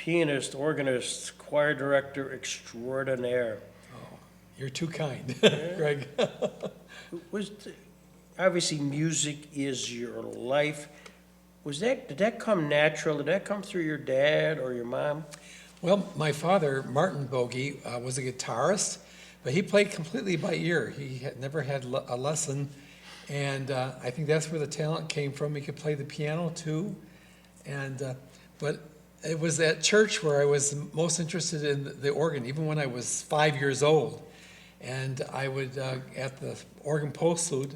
pianist, organist, choir director extraordinaire. Oh, you're too kind, Greg. Was, obviously, music is your life. Did that come natural? Did that come through your dad or your mom? Well, my father, Martin Bogey, was a guitarist, but he played completely by ear. He had never had a lesson, and I think that's where the talent came from. He could play the piano too, and but it was at church where I was most interested in the organ, even when I was 5 years old. And I would, at the organ postlude,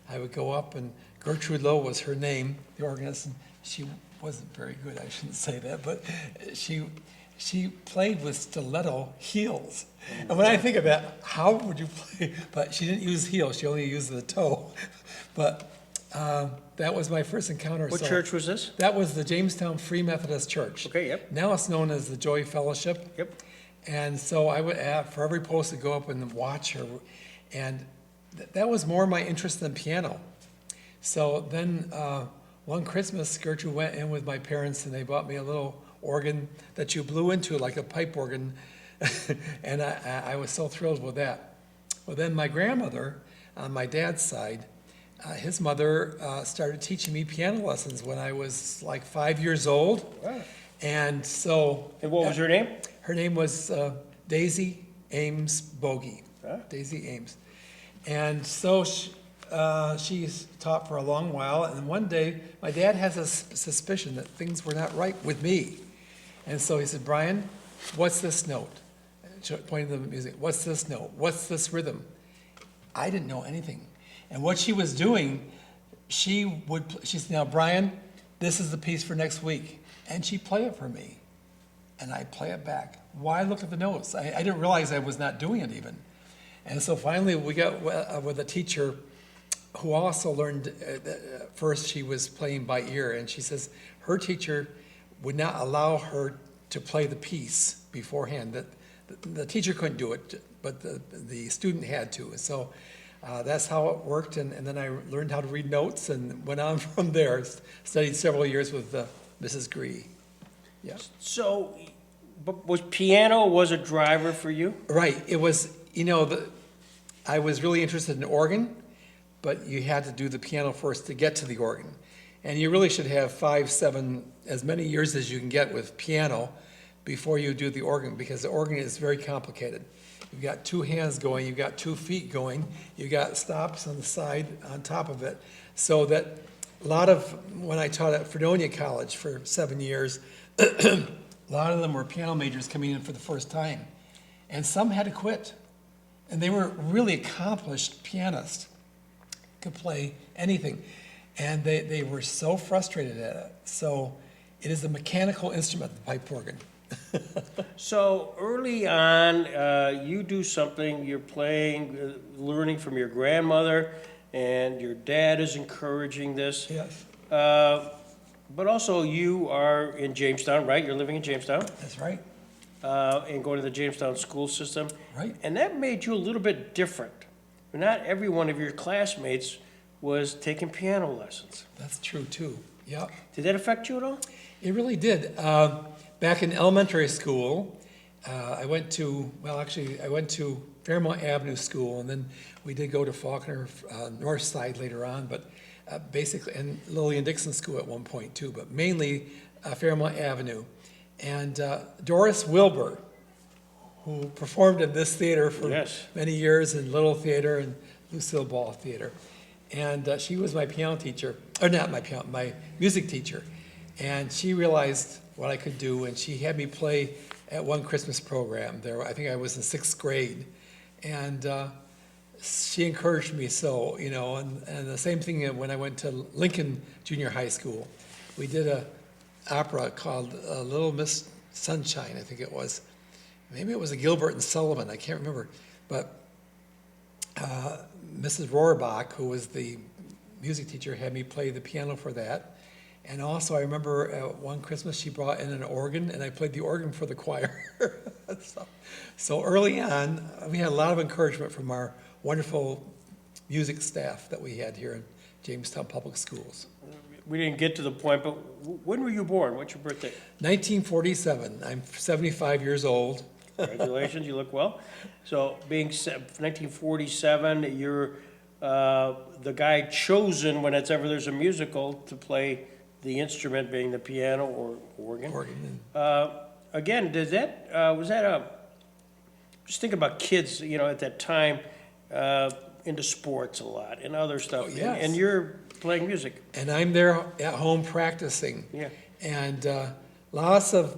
I would go up, and Gertrude Lowe was her name, the organist, and she wasn't very good, I shouldn't say that, but she played with stiletto heels. And when I think of that, how would you play? But she didn't use heels, she only used the toe. But that was my first encounter. What church was this? That was the Jamestown Free Methodist Church. Okay, yep. Now it's known as the Joy Fellowship. Yep. And so I would, for every post, I'd go up and watch her. And that was more my interest than piano. So then one Christmas, Gertrude went in with my parents, and they bought me a little organ that you blew into, like a pipe organ. And I was so thrilled with that. Well, then my grandmother, on my dad's side, his mother started teaching me piano lessons when I was like 5 years old. Wow. And so... And what was her name? Her name was Daisy Ames Bogey. Huh? Daisy Ames. And so she taught for a long while, and one day my dad has a suspicion that things were not right with me. And so he said, "Brian, what's this note?" Pointing to the music. "What's this note? What's this rhythm?" I didn't know anything. And what she was doing, she said, "Now, Brian, this is the piece for next week." And she'd play it for me. And I'd play it back. Why look at the notes? I didn't realize I was not doing it even. And so finally we got with a teacher who also learned, first she was playing by ear, and she says her teacher would not allow her to play the piece beforehand. That the teacher couldn't do it, but the student had to. And so that's how it worked, and then I learned how to read notes and went on from there. Studied several years with Mrs. Gree. Yeah. So, but was a driver for you? Right. It was, I was really interested in organ, but you had to do the piano first to get to the organ. And you really should have 5, 7, as many years as you can get with piano before you do the organ, because the organ is very complicated. You've got 2 hands going, you've got 2 feet going, you've got stops on the side on top of it. So that a lot of, when I taught at Fredonia College for 7 years, a lot of them were piano majors coming in for the first time. And some had to quit. And they were really accomplished pianists, could play anything. And they were so frustrated at it. So it is a mechanical instrument, the pipe organ. So early on, you do something, you're playing, learning from your grandmother, and your dad is encouraging this. Yes. But also you are in Jamestown, right? You're living in Jamestown? That's right. And going to the Jamestown school system. Right. And that made you a little bit different. Not every one of your classmates was taking piano lessons. That's true too. Yeah. Did that affect you at all? It really did. Back in elementary school, I went to Fairmont Avenue School, and then we did go to Faulkner North Side later on, but basically, and Lillian Dixon School at one point too, but mainly Fairmont Avenue. And Doris Wilbur, who performed in this theater for many years in Little Theater and Lucille Ball Theater. And she was my piano teacher, or not my piano, my music teacher. And she realized what I could do, and she had me play at one Christmas program there. I think I was in 6th grade. And she encouraged me so, and the same thing when I went to Lincoln Junior High School. We did an opera called Little Miss Sunshine, I think it was. Maybe it was a Gilbert and Sullivan, I can't remember. But Mrs. Rohrbach, who was the music teacher, had me play the piano for that. And also I remember one Christmas she brought in an organ, and I played the organ for the choir. So early on, we had a lot of encouragement from our wonderful music staff that we had here in Jamestown Public Schools. we didn't get to the point, but when were you born? What's your birthday? 1947. I'm 75 years old. Congratulations, you look well. So being 1947, you're the guy chosen when it's ever there's a musical to play the instrument, being the piano or organ. Oregon. Again, did that was that a? Just thinking about kids, you know, at that time, into sports a lot and other stuff. Oh, yes. And you're playing music. And I'm there at home practicing. Yeah. And lots of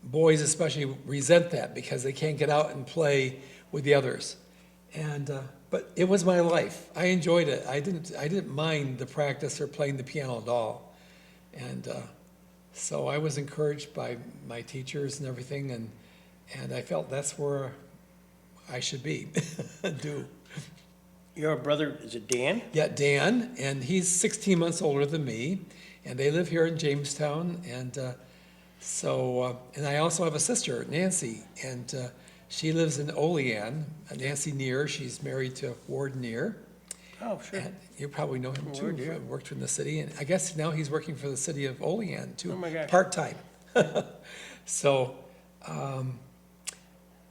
boys especially resent that because they can't get out and play with the others. And but it was my life. I enjoyed it. I didn't mind the practice or playing the piano at all. And so I was encouraged by my teachers and everything, and I felt that's where I should be. Do. Your brother, is it Dan? Yeah, Dan, and he's 16 months older than me, and they live here in Jamestown, and and I also have a sister, Nancy, and she lives in Olean, Nancy Neer. She's married to Ward Neer. Oh, sure. And you probably know him too. Ward, yeah. Worked in the city, and I guess now he's working for the city of Olean too, Oh, my gosh. part-time. So,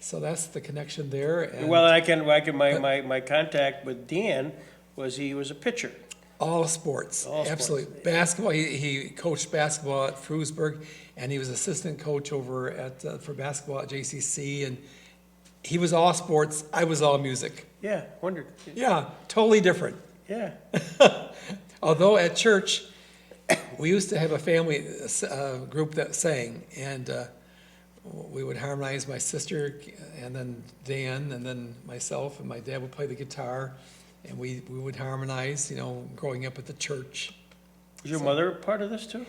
so that's the connection there. And Well, my contact with Dan was he was a pitcher. all sports, All sports, absolutely. yeah. Basketball, he coached basketball at Frewsburg, and he was assistant coach over at for basketball at JCC, and he was all sports. I was all music. Yeah, wondered. Yeah, totally different. Yeah. Although at church, we used to have a family group that sang, and we would harmonize, my sister, and then Dan, and then myself, and my dad would play the guitar, and we would harmonize, you know, growing up at the church. Was your mother part of this too?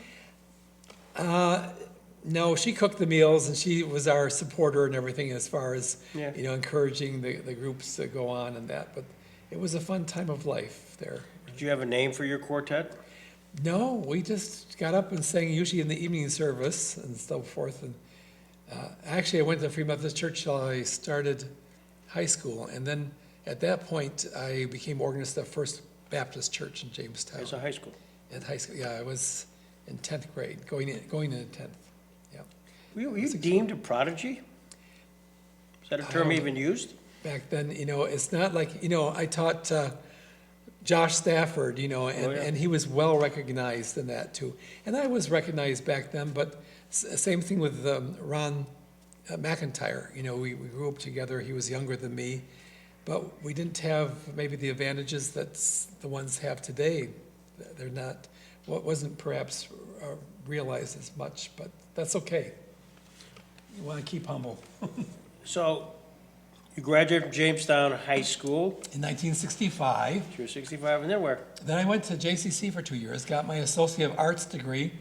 No, she cooked the meals, and she was our supporter and everything as far as, Yeah. you know, encouraging the groups to go on and that, but it was a fun time of life there. Did you have a name for your quartet? No, we just got up and sang usually in the evening service and so forth. And actually, I went to Free Methodist Church till I started high school, and then at that point, I became organist at First Baptist Church in Jamestown. As a high school. At high school, yeah, I was in 10th grade, going into 10th. Yeah, Were you deemed a prodigy? Is that a term even used? back then, you know, it's not like, you know, I taught Josh Stafford, you know, and, Oh, yeah. and he was well recognized in that too. And I was recognized back then, but same thing with Ron McIntyre. You know, we grew up together. He was younger than me, but we didn't have maybe the advantages that the ones have today. They're not, what wasn't perhaps realized as much, but that's okay. You want to keep humble. So, you graduated from Jamestown High School. In 1965, You were 65, and then where? then I went to JCC for 2 years, got my Associate of Arts degree,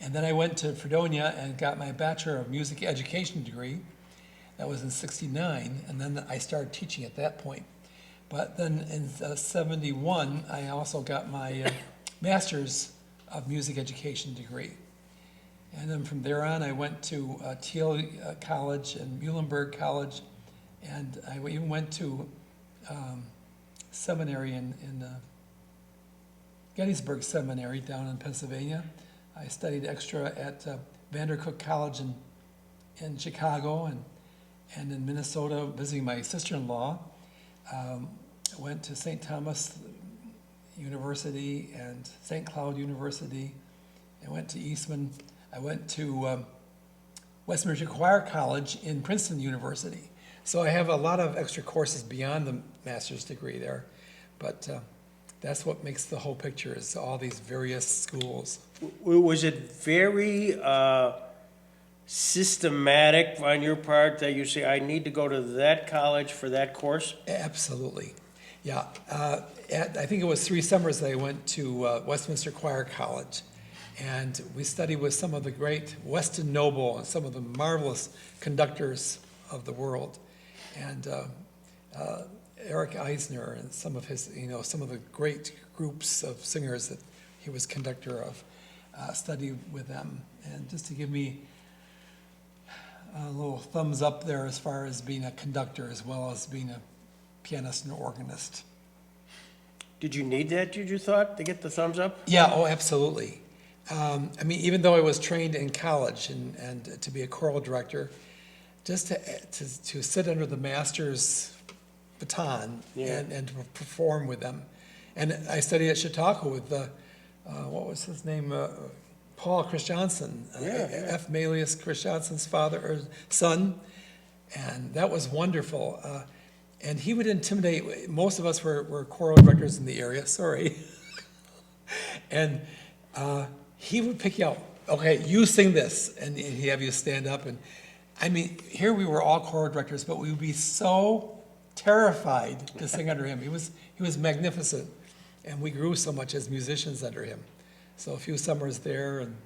and then I went to Fredonia and got my Bachelor of Music Education degree. That was in 69, and then I started teaching at that point. But then in 71, I also got my Master's of Music Education degree. And then from there on, I went to Thiel College and Muhlenberg College, and I even went to seminary in Gettysburg Seminary down in Pennsylvania. I studied extra at Vandercook College in Chicago and in Minnesota, visiting my sister-in-law. Went to St. Thomas University and St. Cloud University. I went to Eastman. I went to Westminster Choir College in Princeton University. So I have a lot of extra courses beyond the master's degree there. But that's what makes the whole picture, is all these various schools. Was it very systematic on your part that you say, I need to go to that college for that course? Absolutely. Yeah. I think it was 3 summers that I went to Westminster Choir College. And we studied with some of the great Weston Noble and some of the marvelous conductors of the world. And Eric Eisner and some of his, you know, some of the great groups of singers that he was conductor of, studied with them. And just to give me a little thumbs up there as far as being a conductor as well as being a pianist and organist. Did you need that, did you thought, to get the thumbs up? Yeah, oh, absolutely. I mean, even though I was trained in college and to be a choral director, just to sit under the master's baton Yeah. and to perform with them. And I studied at Chautauqua with what was his name? Paul Christiansen, Yeah. F. Malius Christiansen's father or son, and that was wonderful. And he would intimidate. Most of us were choral directors in the area. Sorry, and he would pick you out. Okay, you sing this, and he'd have you stand up. And I mean, here we were all choral directors, but we would be so terrified to sing under him. He was magnificent, and we grew so much as musicians under him. So a few summers there, and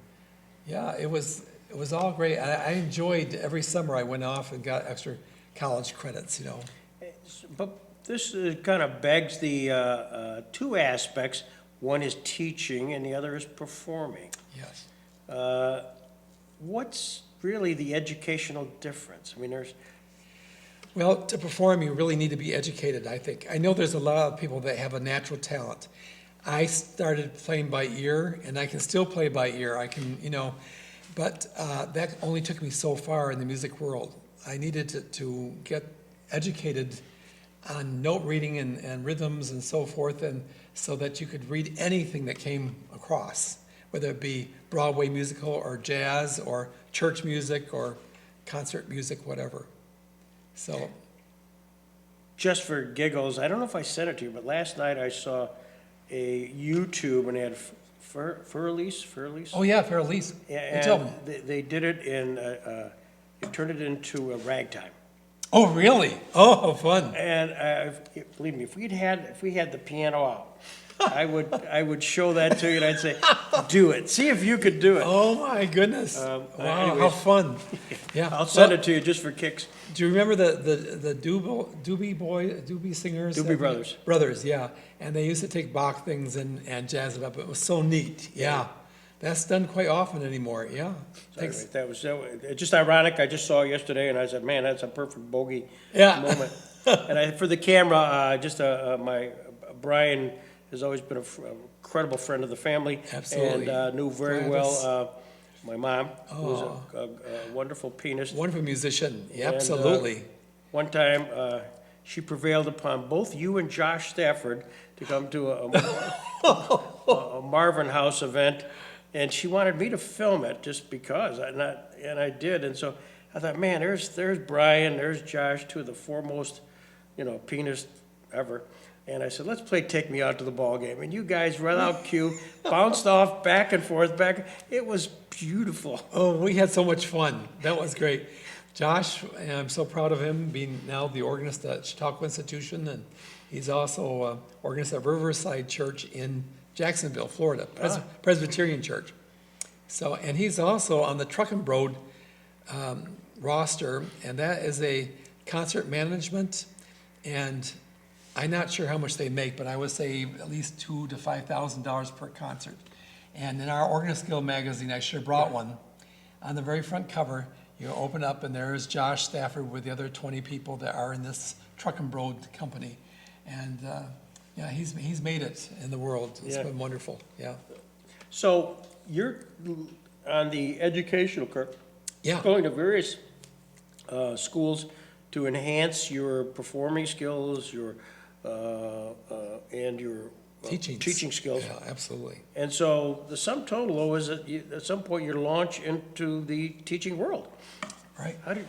yeah, it was all great. I enjoyed every summer I went off and got extra college credits, you know. But this kind of begs the two aspects. One is teaching and the other is performing. Yes. What's really the educational difference? I mean, Well, to perform, you really need to be educated, I think. I know there's a lot of people that have a natural talent. I started playing by ear, and I can still play by ear. I can, you know, but that only took me so far in the music world. I needed to get educated on note reading and rhythms and so forth, and so that you could read anything that came across, whether it be Broadway musical or jazz or church music or concert music, whatever. So, just for giggles, I don't know if I said it to you, but last night I saw a YouTube and they had Fur-Elise. oh yeah, Farrellese. You tell me. And they did it in, they turned it into a ragtime. Oh really? Oh, fun. And believe me, if we had the piano out, I would show that to you and I'd say, do it. See if you could do it. Oh my goodness! Wow, anyways. how fun! Yeah, I'll send it to you just for kicks. Do you remember the Doobie singers? Doobie Brothers. Brothers, yeah. And they used to take Bach things and jazz it up. It was so neat. Yeah, that's done quite often anymore. Yeah. Thanks. That was just ironic. I just saw it yesterday and I said, man, that's a perfect Bogey Yeah. moment. And for the camera, my Brian has always been an incredible friend of the family. Absolutely. And knew very Travis. well my mom, who was a wonderful pianist. Wonderful musician. Yeah, And, absolutely. One time, she prevailed upon both you and Josh Stafford to come to a Marvin House event, and she wanted me to film it just because, and I did. And so I thought, man, there's Brian, there's Josh, two of the foremost, pianists ever. And I said, let's play Take Me Out to the Ball Game. And you guys, right out cue, bounced off back and forth, back. It was beautiful. Oh, we had so much fun. That was great. Josh, and I'm so proud of him being now the organist at Chautauqua Institution, and he's also organist at Riverside Church in Jacksonville, Florida, Presbyterian Church. So, and he's also on the Truck and Broad roster, and that is a concert management, and I'm not sure how much they make, but I would say at least $2,000 to $5,000 per concert. And in our Organist Guild magazine, I should have brought one. On the very front cover, you open up, and there's Josh Stafford with the other 20 people that are in this Truck and Broad company. And yeah, he's made it in the world. It's been wonderful. Yeah. So you're on the educational curve, Yeah. going to various schools to enhance your performing skills, and your teaching skills. Yeah, absolutely. And so the sum total though is that at some point you launch into the teaching world. Right. How did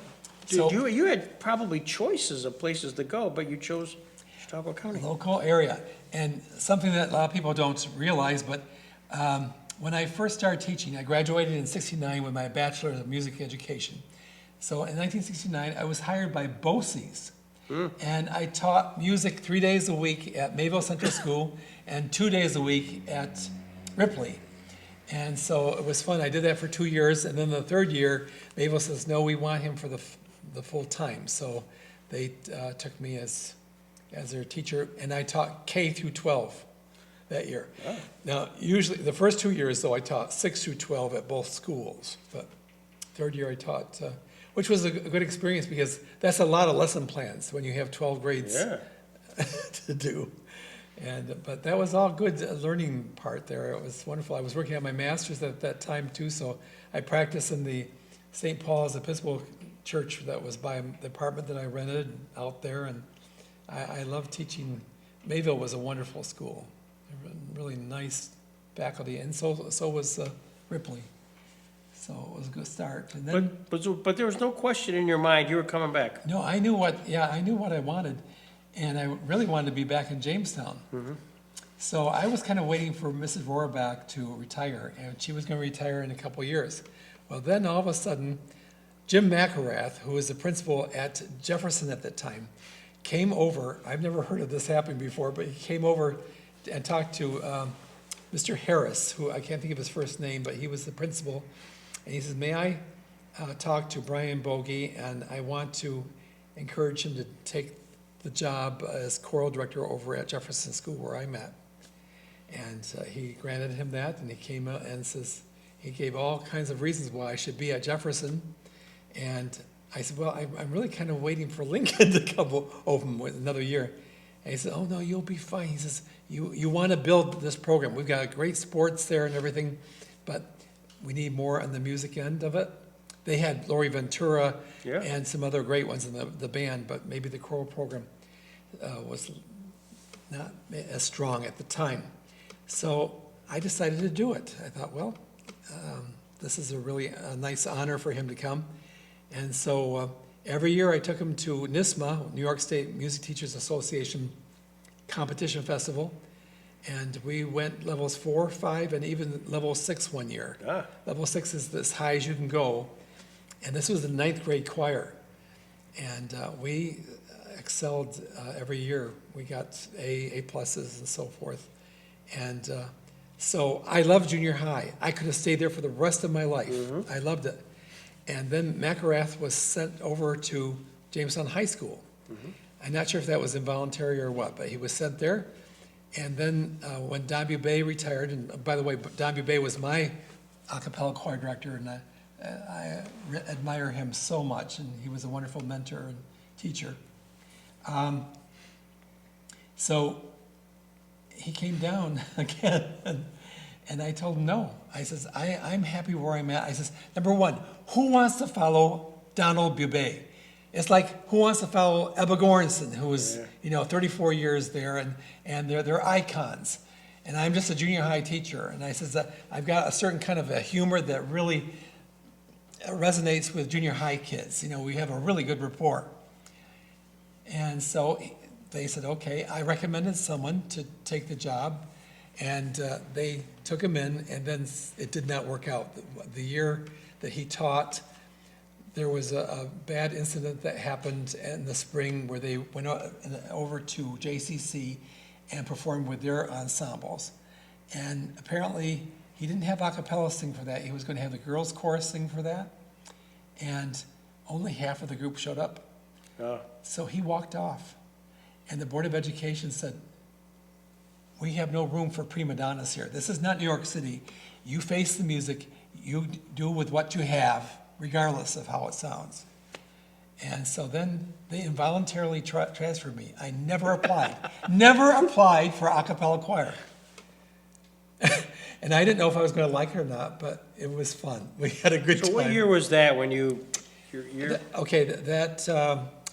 So- you had probably choices of places to go, but you chose Chautauqua County. Local area. And something that a lot of people don't realize, but when I first started teaching, I graduated in '69 with my bachelor's of music education. So in 1969, I was hired by BOCES. And I taught music 3 days a week at Mayville Central School and 2 days a week at Ripley. And so it was fun. I did that for 2 years. And then the third year, Mayville says, no, we want him for the full time. So they took me as their teacher, and I taught K through 12 that year. Oh. Now, usually, the first 2 years, though, I taught 6 through 12 at both schools. But third year I taught, which was a good experience because that's a lot of lesson plans when you have 12 grades Yeah. to do. But that was all good learning part there. It was wonderful. I was working on my master's at that time too, so I practiced in the St. Paul's Episcopal Church that was by the apartment that I rented out there, and I loved teaching. Mayville was a wonderful school, really nice faculty, and so was Ripley. So it was a good start. And then, But there was no question in your mind you were coming back. no, I knew what I wanted, and I really wanted to be back in Jamestown. So I was kind of waiting for Mrs. Rohrbach to retire, and she was going to retire in a couple of years. Well, then all of a sudden, Jim McElrath, who was the principal at Jefferson at that time, came over. I've never heard of this happening before, but he came over and talked to Mr. Harris, who I can't think of his first name, but he was the principal. And he says, may I talk to Brian Bogey, and I want to encourage him to take the job as choral director over at Jefferson School where I'm at. And he granted him that, and he came out and says, he gave all kinds of reasons why I should be at Jefferson. And I said, well, I'm really kind of waiting for Lincoln to come open with another year. And he said, oh, no, you'll be fine. He says, you want to build this program. We've got great sports there and everything, but we need more on the music end of it. They had Lori Ventura and some other great ones in the band, but maybe the choral program was not as strong at the time. So I decided to do it. I thought, well, this is a nice honor for him to come. And so every year I took him to NISMA, New York State Music Teachers Association Competition Festival, and we went levels 4, 5, and even level 6 one year. Level 6 is as high as you can go, and this was the 9th grade choir. And we excelled every year. We got A pluses and so forth. And so I loved junior high. I could have stayed there for the rest of my life. I loved it. And then McElrath was sent over to Jamestown High School. I'm not sure if that was involuntary or what, but he was sent there. And then when Don Bubay retired, and by the way, Don Bubay was my a cappella choir director, and I admire him so much, and he was a wonderful mentor and teacher. So he came down again, and I told him no. I says, I'm happy where I'm at. I says, number one, who wants to follow Donald Bubay? It's like, who wants to follow Ebba Goranson, who was, 34 years there, and they're icons. And I'm just a junior high teacher. And I says, I've got a certain kind of a humor that really resonates with junior high kids. We have a really good rapport. And so they said, okay, I recommended someone to take the job, and they took him in, and then it did not work out. The year that he taught, there was a bad incident that happened in the spring where they went over to JCC and performed with their ensembles. And apparently he didn't have a cappella sing for that. He was going to have the girls' chorus sing for that. And only half of the group showed up. So he walked off. And the Board of Education said, we have no room for prima donnas here. This is not New York City. You face the music. You do with what you have, regardless of how it sounds. And so then they involuntarily transferred me. I never applied. Never applied for a cappella choir. And I didn't know if I was going to like it or not, but it was fun. We had a good time. So what year was that when your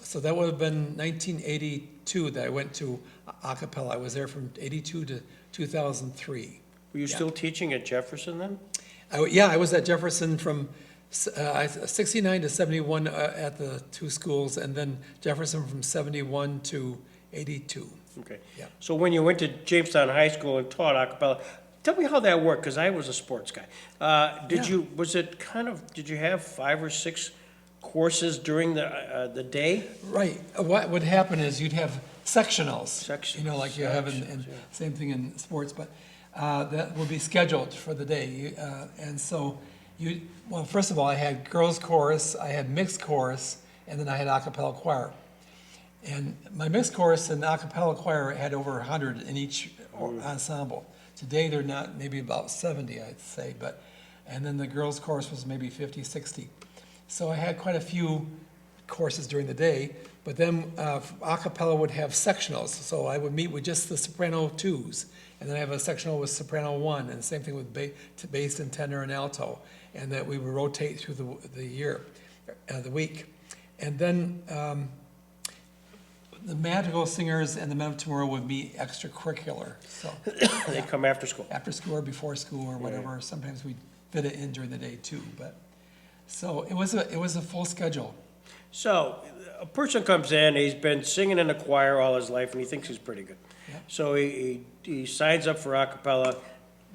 So that would have been 1982 that I went to a cappella. I was there from 82 to 2003. Were you still teaching at Jefferson then? I was at Jefferson from 69 to 71 at the two schools, and then Jefferson from 71 to 82. Okay. Yeah. So when you went to Jamestown High School and taught a cappella, tell me how that worked, because I was a sports guy. Did you have 5 or 6 courses during the day? Right. What would happen is you'd have sectionals. Like you have same thing in sports, but that would be scheduled for the day. And so first of all, I had girls' chorus, I had mixed chorus, and then I had a cappella choir. And my mixed chorus and a cappella choir had over 100 in each ensemble. Today they're not, maybe about 70, I'd say, and then the girls' chorus was maybe 50, 60. So I had quite a few courses during the day, but then a cappella would have sectionals. So I would meet with just the soprano twos, and then I have a sectional with soprano one, and same thing with bass and tenor and alto, and that we would rotate through the year, the week. And then the magical singers and the men of tomorrow would be extracurricular. So They come after school. after school or before school or whatever. Sometimes we fit it in during the day too. But so it was a full schedule. So a person comes in, he's been singing in the choir all his life, and he thinks he's pretty good. Yeah. So he signs up for a cappella.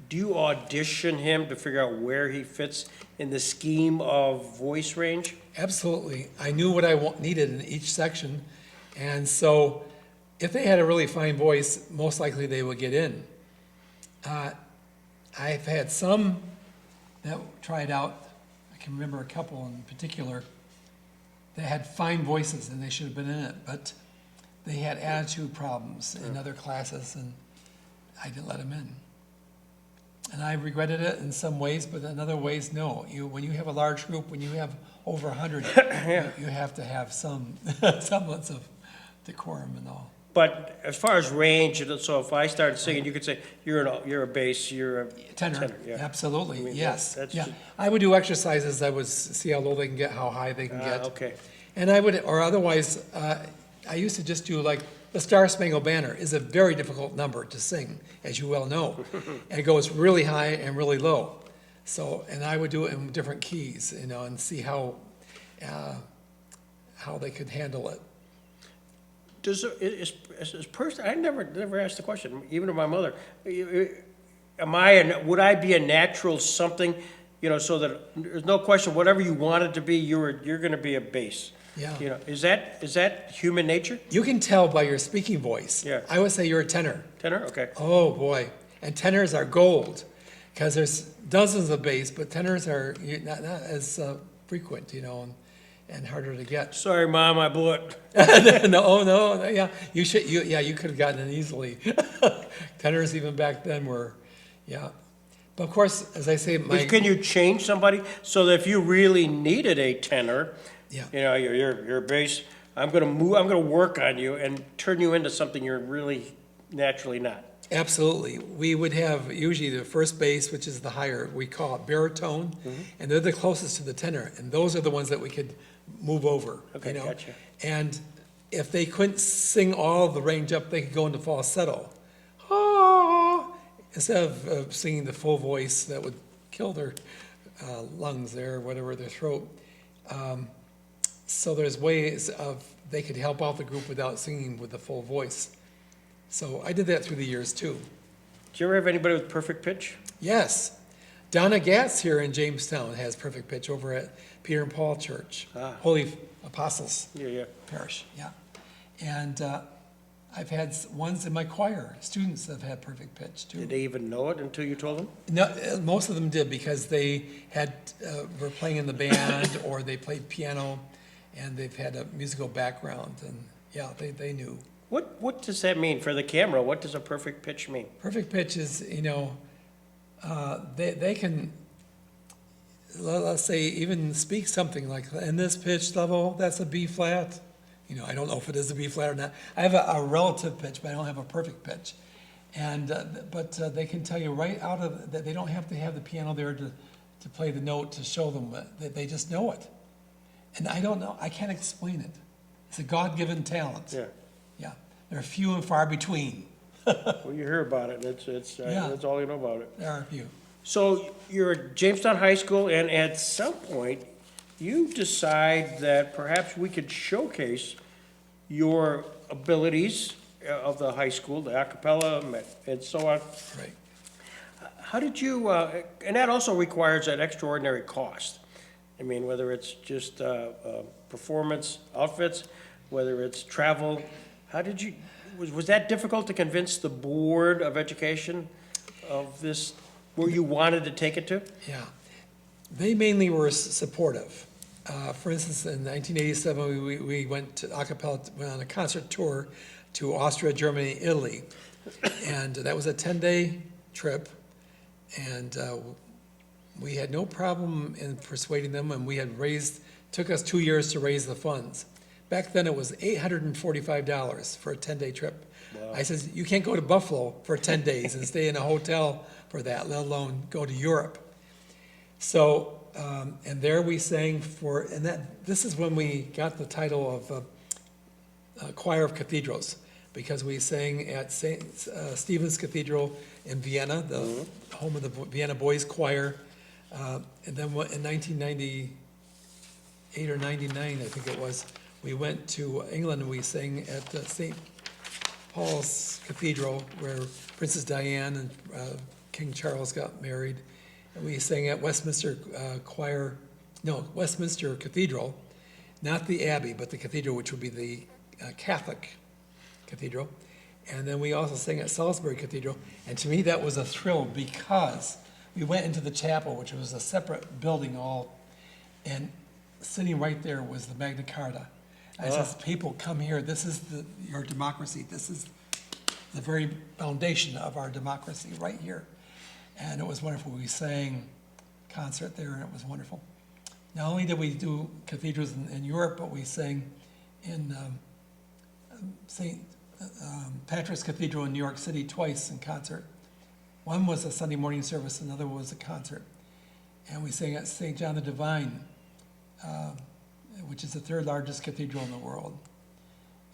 Do you audition him to figure out where he fits in the scheme of voice range? Absolutely. I knew what I needed in each section. And so if they had a really fine voice, most likely they would get in. I've had some that tried out. I can remember a couple in particular that had fine voices and they should have been in it, but they had attitude problems in other classes and I didn't let them in. And I regretted it in some ways, but in other ways, no. When you have a large group, when you have over 100, you have to have some semblance of decorum and all. But as far as range, so if I started singing, you could say, you're a bass, you're a Tenor, yeah. absolutely, I mean, yes. that's Yeah, just- I would do exercises. I would see how low they can get, how high they can get. Okay. And I would, or otherwise, I used to just do like, the Star Spangled Banner is a very difficult number to sing, as you well know. And it goes really high and really low. So, and I would do it in different keys, and see how they could handle it. Is person, I never asked the question, even to my mother. Would I be a natural something, so that there's no question, whatever you wanted to be, you're gonna be a bass. Yeah. Is that human nature? You can tell by your speaking voice. Yeah. I would say you're a tenor. Tenor? Okay. Oh, boy. And tenors are gold, because there's dozens of bass, but tenors are not as frequent, and harder to get. Sorry, Mom, I blew it. No, yeah, you could have gotten it easily. Tenors even back then were, yeah. But of course, as I say, But can you change somebody so that if you really needed a tenor, yeah. you're a bass, I'm gonna work on you and turn you into something you're really naturally not. Absolutely. We would have usually the first bass, which is the higher, we call it baritone, and they're the closest to the tenor, and those are the ones that we could move over. Okay, gotcha. And if they couldn't sing all the range up, they could go into falsetto. Ah, instead of singing the full voice, that would kill their lungs there, or whatever, their throat. So there's ways they could help out the group without singing with the full voice. So I did that through the years too. Do you ever have anybody with perfect pitch? Yes. Donna Gatz here in Jamestown has perfect pitch over at Peter and Paul Church, Holy Apostles Yeah. Parish, yeah. And I've had ones in my choir, students that have had perfect pitch too. Did they even know it until you told them? No, most of them did because they were playing in the band or they played piano and they've had a musical background and yeah, they knew. What does that mean for the camera? What does a perfect pitch mean? Perfect pitch is, they can, let's say, even speak something like, in this pitch level, that's a B flat. I don't know if it is a B flat or not. I have a relative pitch, but I don't have a perfect pitch. And, but they can tell you right out of, that they don't have to have the piano there to play the note to show them, that they just know it. And I don't know, I can't explain it. It's a God-given talent. Yeah. Yeah, they're few and far between. Well, you hear about it, that's all you know about it. There are a few. So you're at Jamestown High School, and at some point, you decide that perhaps we could showcase your abilities of the high school, the a cappella, and so on. Right. How did you, and that also requires an extraordinary cost. I mean, whether it's just performance outfits, whether it's travel, how did you, was that difficult to convince the Board of Education of this, where you wanted to take it to? Yeah, they mainly were supportive. For instance, in 1987, we went to went on a concert tour to Austria, Germany, Italy. And that was a 10-day trip. And we had no problem in persuading them, and we had raised took us 2 years to raise the funds. Back then, it was $845 for a 10-day trip. Wow. I said, you can't go to Buffalo for 10 days and stay in a hotel for that, let alone go to Europe. So, and there we sang this is when we got the title of Choir of Cathedrals, because we sang at St. Stephen's Cathedral in Vienna, the home of the Vienna Boys Choir. And then in 1998 or 99, I think it was, we went to England and we sang at St. Paul's Cathedral, where Princess Diane and King Charles got married. And we sang at Westminster Cathedral, not the Abbey, but the cathedral, which would be the Catholic cathedral. And then we also sang at Salisbury Cathedral. And to me, that was a thrill because we went into the chapel, which was a separate building and sitting right there was the Magna Carta. I says, people, come here. This is your democracy. This is the very foundation of our democracy right here. And it was wonderful. We sang concert there, and it was wonderful. Not only did we do cathedrals in Europe, but we sang in St. Patrick's Cathedral in New York City twice in concert. One was a Sunday morning service, another was a concert. And we sang at St. John the Divine, which is the third largest cathedral in the world.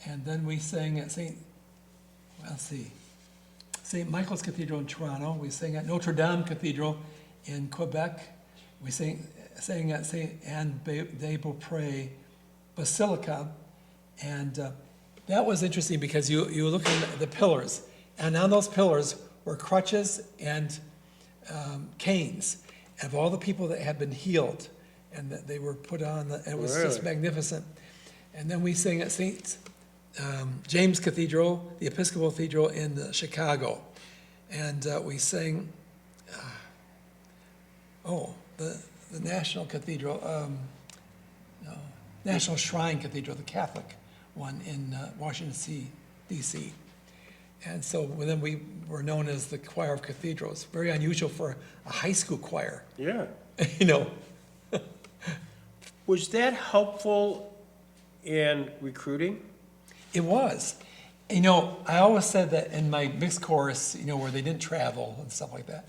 And then we sang at St. Michael's Cathedral in Toronto. We sang at Notre Dame Cathedral in Quebec. We sang at St. Anne de Beaupré Basilica. And that was interesting because you look at the pillars, and on those pillars were crutches and canes of all the people that had been healed, and that they were put on, and it was just magnificent. And then we sang at St. James Cathedral, the Episcopal Cathedral in Chicago. And we sang, the National Cathedral, National Shrine Cathedral, the Catholic one in Washington, D.C. And so then we were known as the Choir of Cathedrals. Very unusual for a high school choir. Yeah. You know. Was that helpful in recruiting? It was. You know, I always said that in my mixed chorus, where they didn't travel and stuff like that,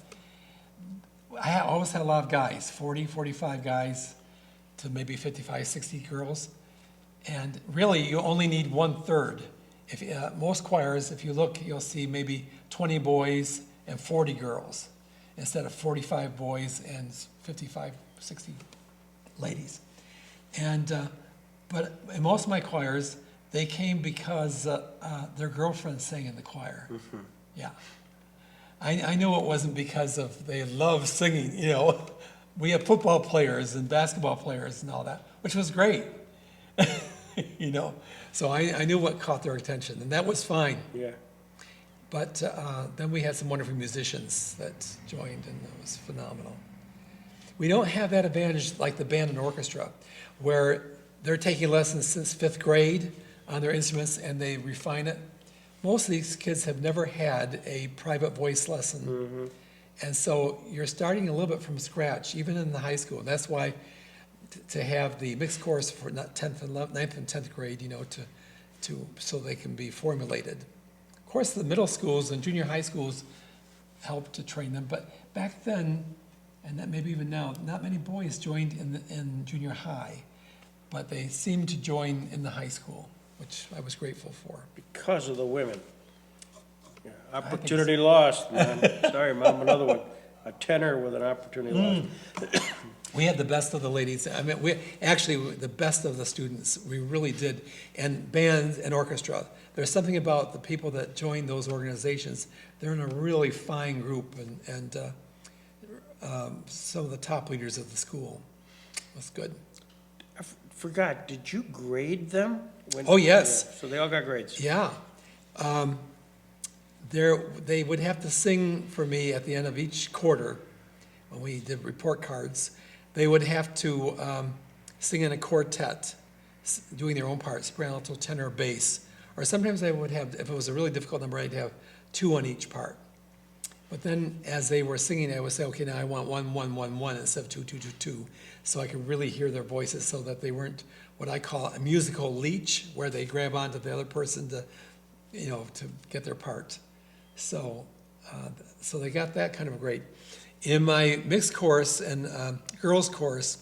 I always had a lot of guys, 40, 45 guys to maybe 55, 60 girls. And really, you only need 1/3. If most choirs, if you look, you'll see maybe 20 boys and 40 girls instead of 45 boys and 55, 60 ladies. And but in most of my choirs, they came because their girlfriends sang in the choir. Mm-hmm. Yeah. I knew it wasn't because they love singing, We have football players and basketball players and all that, which was great, So I knew what caught their attention, and that was fine. Yeah. But then we had some wonderful musicians that joined, and it was phenomenal. We don't have that advantage like the band and orchestra, where they're taking lessons since 5th grade on their instruments, and they refine it. Most of these kids have never had a private voice lesson. Mm-hmm. And so you're starting a little bit from scratch, even in the high school. And that's why to have the mixed course for 9th and 10th grade, so they can be formulated. Of course, the middle schools and junior high schools help to train them. But back then, and that maybe even now, not many boys joined in junior high, but they seemed to join in the high school, which I was grateful for. Because of the women. Yeah. Opportunity lost, man. Sorry, Mom, another one. A tenor with an opportunity lost. We had the best of the ladies. I mean, the best of the students. We really did. And bands and orchestra. There's something about the people that join those organizations. They're in a really fine group, and some of the top leaders of the school. It was good. I forgot, did you grade them? Oh, yes. Yeah, so they all got grades? Yeah. They would have to sing for me at the end of each quarter when we did report cards. They would have to sing in a quartet, doing their own parts, soprano, alto, tenor, bass. Or sometimes I would have, if it was a really difficult number, I'd have 2 on each part. But then as they were singing, I would say, okay, now I want 1, 1, 1, 1 instead of 2, 2, 2, 2. So I could really hear their voices so that they weren't what I call a musical leech, where they grab onto the other person to, to get their part. So, so they got that kind of great. In my mixed course and girls course,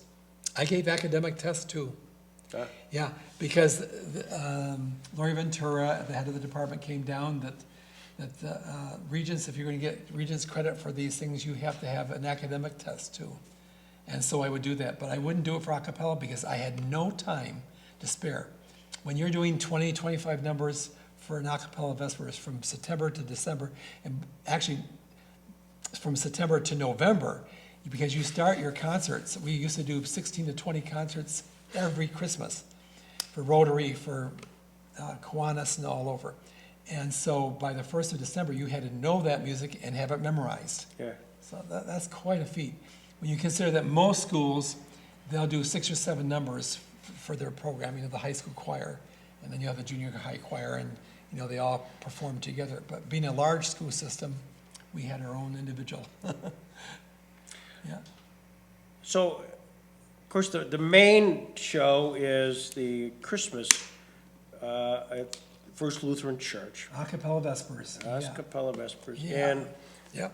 I gave academic tests too. Yeah, because Lori Ventura, the head of the department, came down that Regents, if you're going to get Regents credit for these things, you have to have an academic test too. And so I would do that, but I wouldn't do it for a cappella because I had no time to spare. When you're doing 20, 25 numbers for an a cappella vespers from September to December, and actually from September to November, because you start your concerts, we used to do 16 to 20 concerts every Christmas for Rotary, for Kiwanis, and all over. And so by the 1st of December, you had to know that music and have it memorized. Yeah. So that's quite a feat. When you consider that most schools, they'll do 6 or 7 numbers for their programming of the high school choir, and then you have the junior high choir, and they all perform together. But being a large school system, we had our own individual. Yeah. So, of course, the main show is the Christmas at First Lutheran Church. A cappella vespers. A cappella vespers. Yeah. And Yep.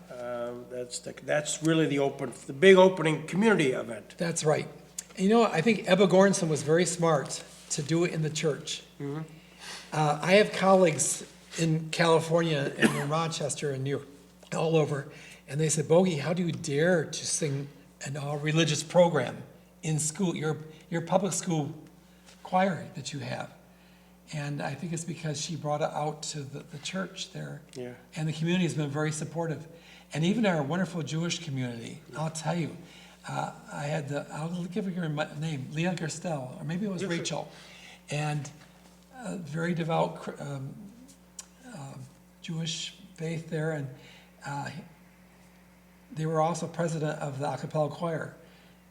that's really the big opening community event. That's right. And I think Ebba Goranson was very smart to do it in the church. Mm-hmm. I have colleagues in California and in Rochester and New York, all over, and they said, Bogey, how do you dare to sing an all-religious program in school, your public school choir that you have? And I think it's because she brought it out to the church there. Yeah. And the community has been very supportive. And even our wonderful Jewish community, I'll tell you, I'll give her my name, Leah Gerstel, or maybe it was Rachel, and very devout Jewish faith there, and they were also president of the a cappella choir.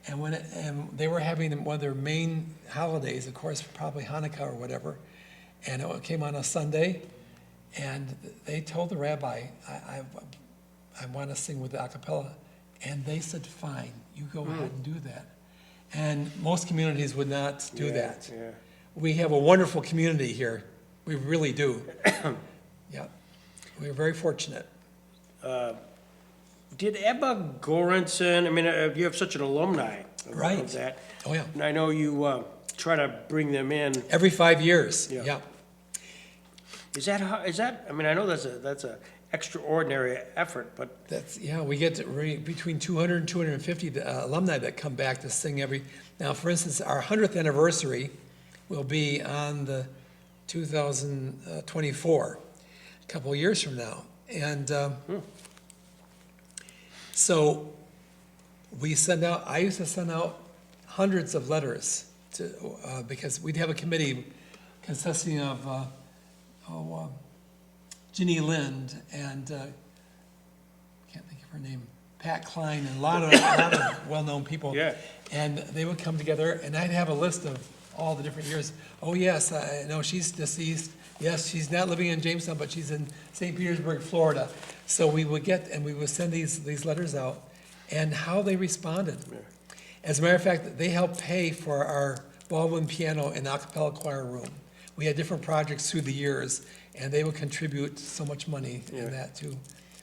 And they were having one of their main holidays, of course, probably Hanukkah or whatever, and it came on a Sunday, and they told the rabbi, I want to sing with the a cappella, and they said, fine, you go ahead and do that. And most communities would not do that. Yeah. We have a wonderful community here. We really do. Yeah, we're very fortunate. Did Ebba Goranson, I mean, you have such an alumni Right. of that. Oh, yeah. And I know you try to bring them in. Every 5 years, Yeah. yeah. Is that, I mean, I know that's a extraordinary effort, but We get between 200 and 250 alumni that come back to sing now, for instance, our 100th anniversary will be on the 2024, a couple of years from now. And so I used to send out hundreds of letters because we'd have a committee consisting of Ginny Lind and can't think of her name, Pat Klein, and a lot of well-known people. Yeah. And they would come together, and I'd have a list of all the different years. Oh, yes, I know she's deceased. Yes, she's not living in Jamestown, but she's in St. Petersburg, Florida. So we would send these letters out, and how they responded. Yeah. As a matter of fact, they helped pay for our Baldwin piano and a cappella choir room. We had different projects through the years, and they would contribute so much money in that too.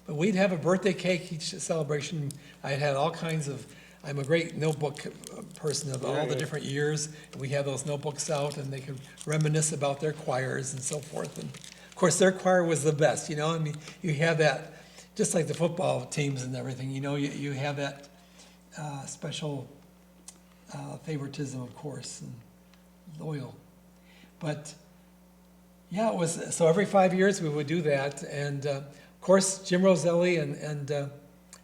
But we'd have a birthday cake each celebration. I had all kinds of, I'm a great notebook person of all the different years. And we had those notebooks out, and they could reminisce about their choirs and so forth. And of course, their choir was the best, I mean, you have that, just like the football teams and everything, you have that special favoritism, of course, and loyal. But yeah, it was, so every 5 years we would do that. And of course, Jim Roselli and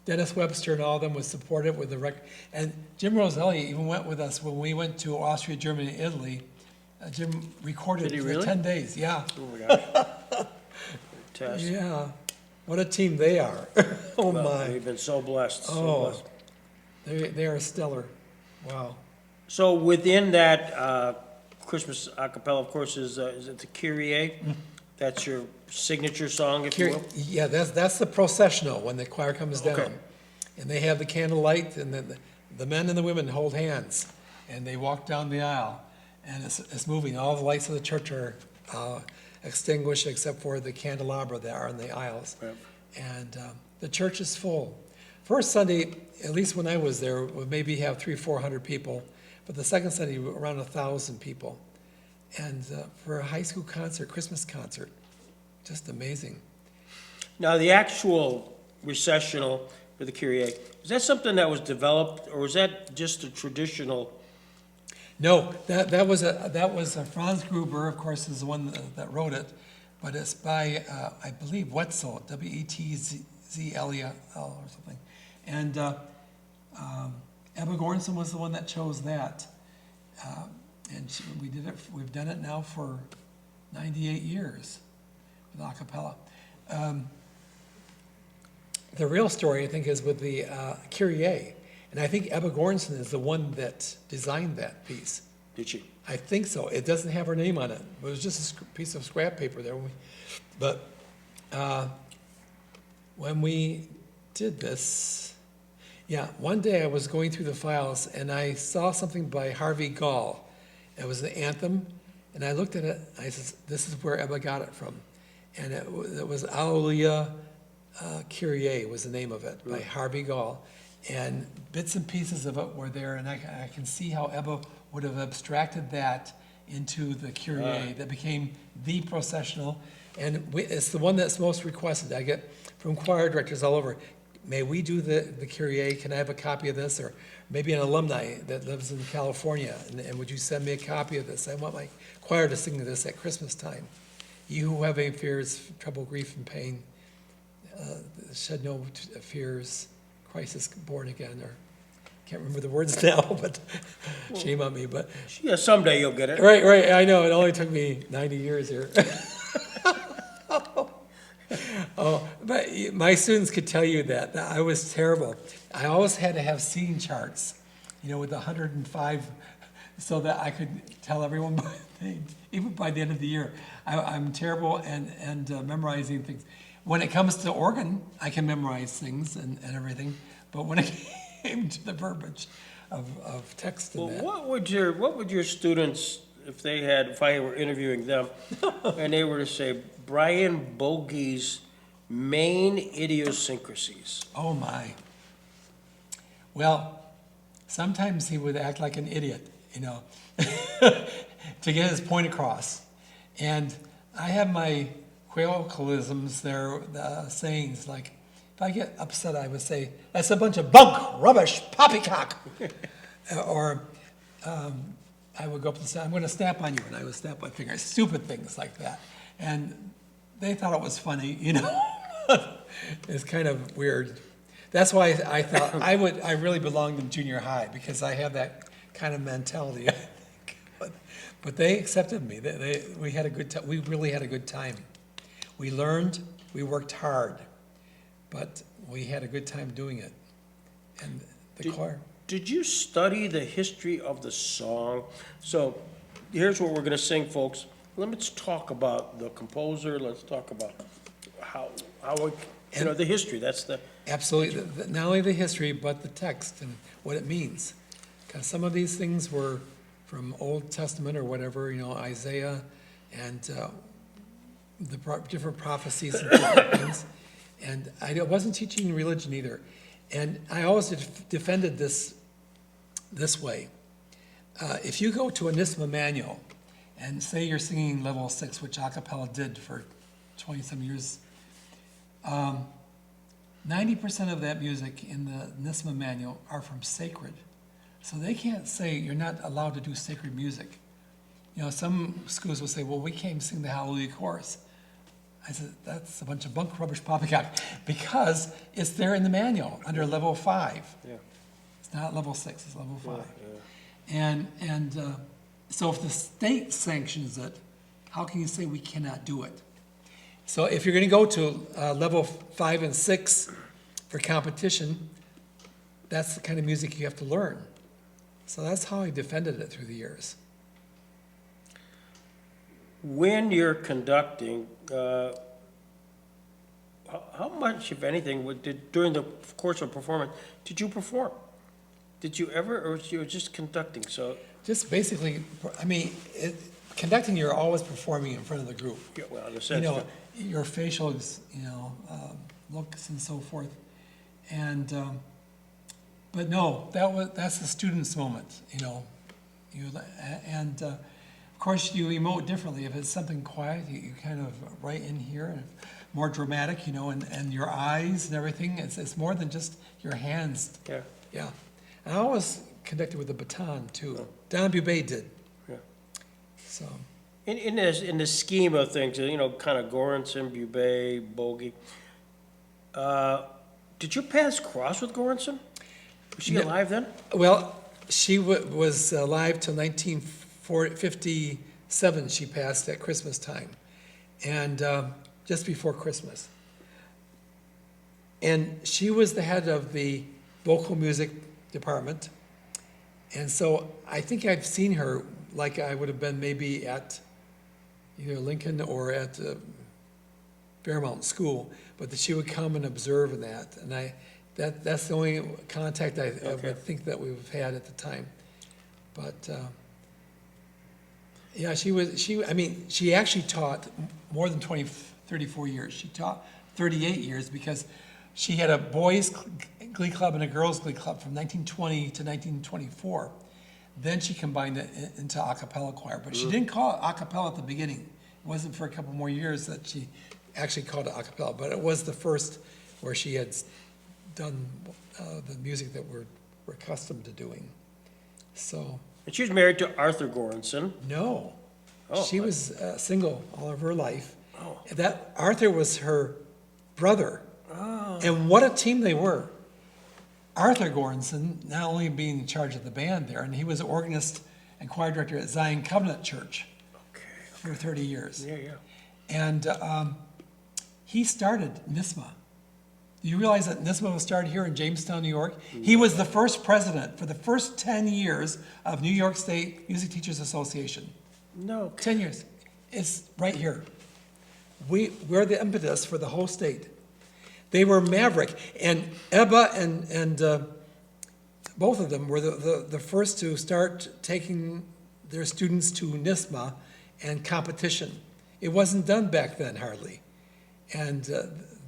Dennis Webster and all of them would support it with the record. And Jim Roselli even went with us when we went to Austria, Germany, and Italy. Jim recorded Did he for really? 10 days, yeah. oh my gosh. Fantastic. Yeah, what a team they are. Oh, Well, my. We've been so blessed, so Oh, blessed. they are stellar. Wow. So within that Christmas a cappella, of course, is it the Kyrie? That's your signature song, if you will? Yeah, that's the processional, when the choir comes down. Okay. And they have the candlelight, and then the men and the women hold hands, and they walk down the aisle, and it's moving. All the lights of the church are extinguished except for the candelabra that are in the aisles. Right. And the church is full. First Sunday, at least when I was there, we maybe have 300-400 people, but the second Sunday, around 1,000 people. And for a high school concert, Christmas concert, just amazing. Now, the actual recessional for the Kyrie, is that something that was developed, or was that just a traditional? No, that was Franz Gruber, of course, is the one that wrote it, but it's by, I believe, Wetzel, Wetzel or something. And Ebba Goranson was the one that chose that. We've done it now for 98 years with a cappella. The real story, I think, is with the Kyrie. And I think Ebba Goranson is the one that designed that piece. Did she? I think so. It doesn't have her name on it. It was just a piece of scrap paper there. But when we did this, yeah, one day I was going through the files and I saw something by Harvey Gall. It was the anthem, and I looked at it. I said, "This is where Ebba got it from," and it was Alleluia Kyrie was the name of it by Harvey Gall, and bits and pieces of it were there, and I can see how Ebba would have abstracted that into the Kyrie that became the processional, and it's the one that's most requested. I get from choir directors all over. May we do the Kyrie? Can I have a copy of this? Or maybe an alumni that lives in California, and would you send me a copy of this? I want my choir to sing this at Christmas time. You who have any fears, trouble, grief, and pain, shed no fears, Christ is born again, or can't remember the words now, but shame on me. But Yeah, someday you'll get it. right, I know, it only took me 90 years here. Oh, but my students could tell you that I was terrible. I always had to have seating charts, with 105, so that I could tell everyone by things, even by the end of the year. I'm terrible and memorizing things. When it comes to organ, I can memorize things and everything, but when it came to the verbiage of text and Well, that. what would your students, if I were interviewing them, and they were to say Brian Bogey's main idiosyncrasies? Oh, my. Well, sometimes he would act like an idiot, to get his point across. And I have my colloquialisms there, sayings like, if I get upset, I would say, "That's a bunch of bunk, rubbish, poppycock." Or I would go up and say, "I'm going to snap on you," and I would snap my finger. Stupid things like that. And they thought it was funny, It's kind of weird. That's why I thought I really belonged in junior high, because I have that kind of mentality, I think. But they accepted me. We had a good time. We really had a good time. We learned, we worked hard, but we had a good time doing it. And the choir. Did you study the history of the song? So here's what we're going to sing, folks. Let's talk about the composer. Let's talk about how the history. That's the... Absolutely. Not only the history, but the text and what it means. Because some of these things were from Old Testament or whatever, Isaiah and the different prophecies and different things. And I wasn't teaching religion either. And I always defended this way. If you go to a NISMA manual and say you're singing level 6, which a cappella did for 20-some years, 90% of that music in the NISMA manual are from sacred. So they can't say you're not allowed to do sacred music. Some schools will say, well, we can't sing the Hallelujah chorus. I said, that's a bunch of bunk, rubbish, poppycock, because it's there in the manual under level 5. Yeah. It's not level 6, it's level 5. Yeah. And so if the state sanctions it, how can you say we cannot do it? So if you're going to go to level 5 and 6 for competition, that's the kind of music you have to learn. So that's how I defended it through the years. when you're conducting, how much, if anything, during the course of performance, did you perform? Did you ever, or you were just conducting, so, Just basically, I mean, conducting, you're always performing in front of the group. yeah, well, in a You sense, know, your facial, looks and so forth. And, but no, that's the student's moment, and, of course, you emote differently. If it's something quiet, you kind of right in here, and more dramatic, and your eyes and everything. It's more than just your hands. yeah, Yeah. And I always conducted with a baton, too. Don Bubay did, yeah. so. In the scheme of things, kind of Goranson, Bubay, Bogey, did your paths cross with Goranson? Was she No. alive then? Well, she was alive till 1957. She passed at Christmas time, and just before Christmas. And she was the head of the vocal music department. And so I think I've seen her like I would have been maybe at either Lincoln or at Fairmount School, but that she would come and observe that. And that's the only contact I Okay. would think that we've had at the time. But, yeah, she actually taught more than 34 years. She taught 38 years because she had a boys' glee club and a girls' glee club from 1920 to 1924. Then she combined it into a cappella choir, but she didn't call it a cappella at the beginning. It wasn't for a couple more years that she actually called it a cappella, but it was the first where she had done the music that we're accustomed to doing. So, And she was married to Arthur Goranson. no, Oh, she was single all of her life. Oh. That Arthur was her brother. Oh. And what a team they were. Arthur Goranson, not only being in charge of the band there, and he was organist and choir director at Zion Covenant Church Okay. for 30 years. Yeah, yeah. And he started NISMA. Do you realize that NISMA was started here in Jamestown, New York? He was the first president for the first 10 years of New York State Music Teachers Association. No. 10 years. It's right here. We're the impetus for the whole state. They were maverick, and Ebba and both of them were the first to start taking their students to NISMA and competition. It wasn't done back then hardly, and